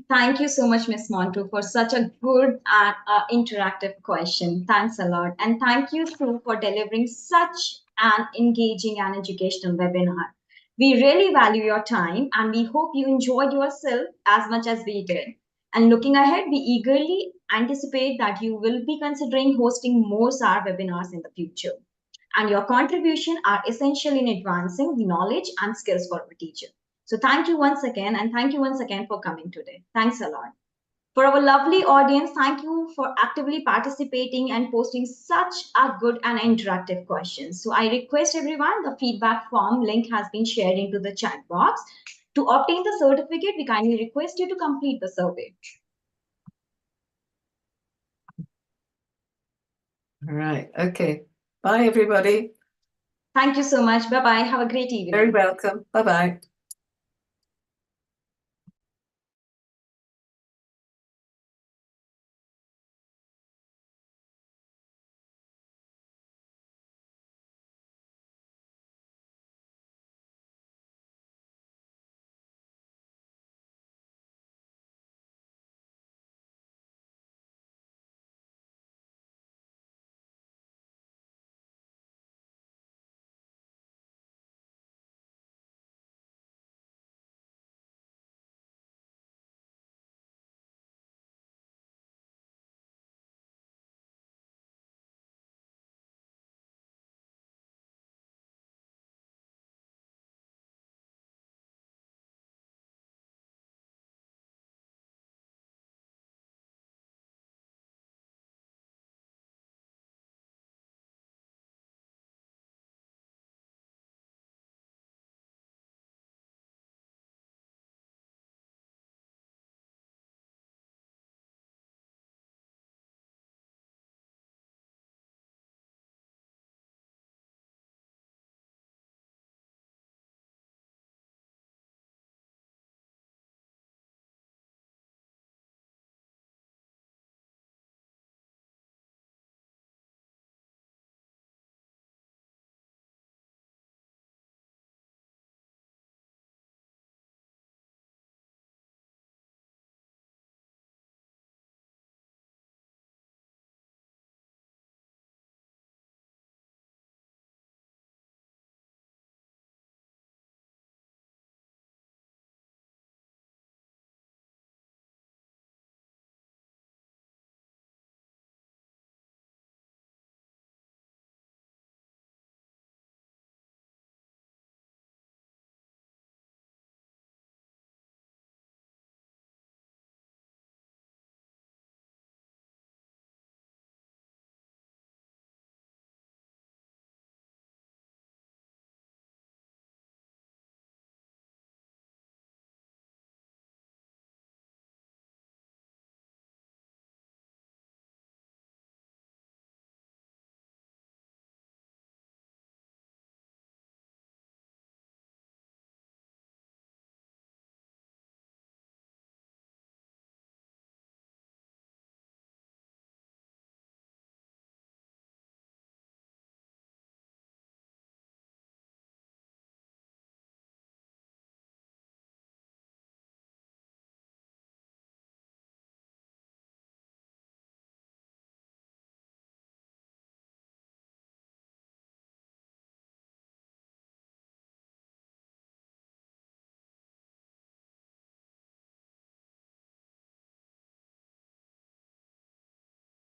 Thank you so much, Miss Montu, for such a good and interactive question. Thanks a lot. And thank you, Sue, for delivering such an engaging and educational webinar. We really value your time, and we hope you enjoyed yourself as much as we did. And looking ahead, we eagerly anticipate that you will be considering hosting more SAR webinars in the future. And your contribution are essential in advancing the knowledge and skills for our teacher. So thank you once again, and thank you once again for coming today. Thanks a lot. For our lovely audience, thank you for actively participating and posting such a good and interactive questions. So I request everyone, the feedback form link has been shared into the chat box. To obtain the certificate, we kindly request you to complete the survey. All right. Okay. Bye, everybody. Thank you so much. Bye-bye. Have a great evening. Very welcome. Bye-bye.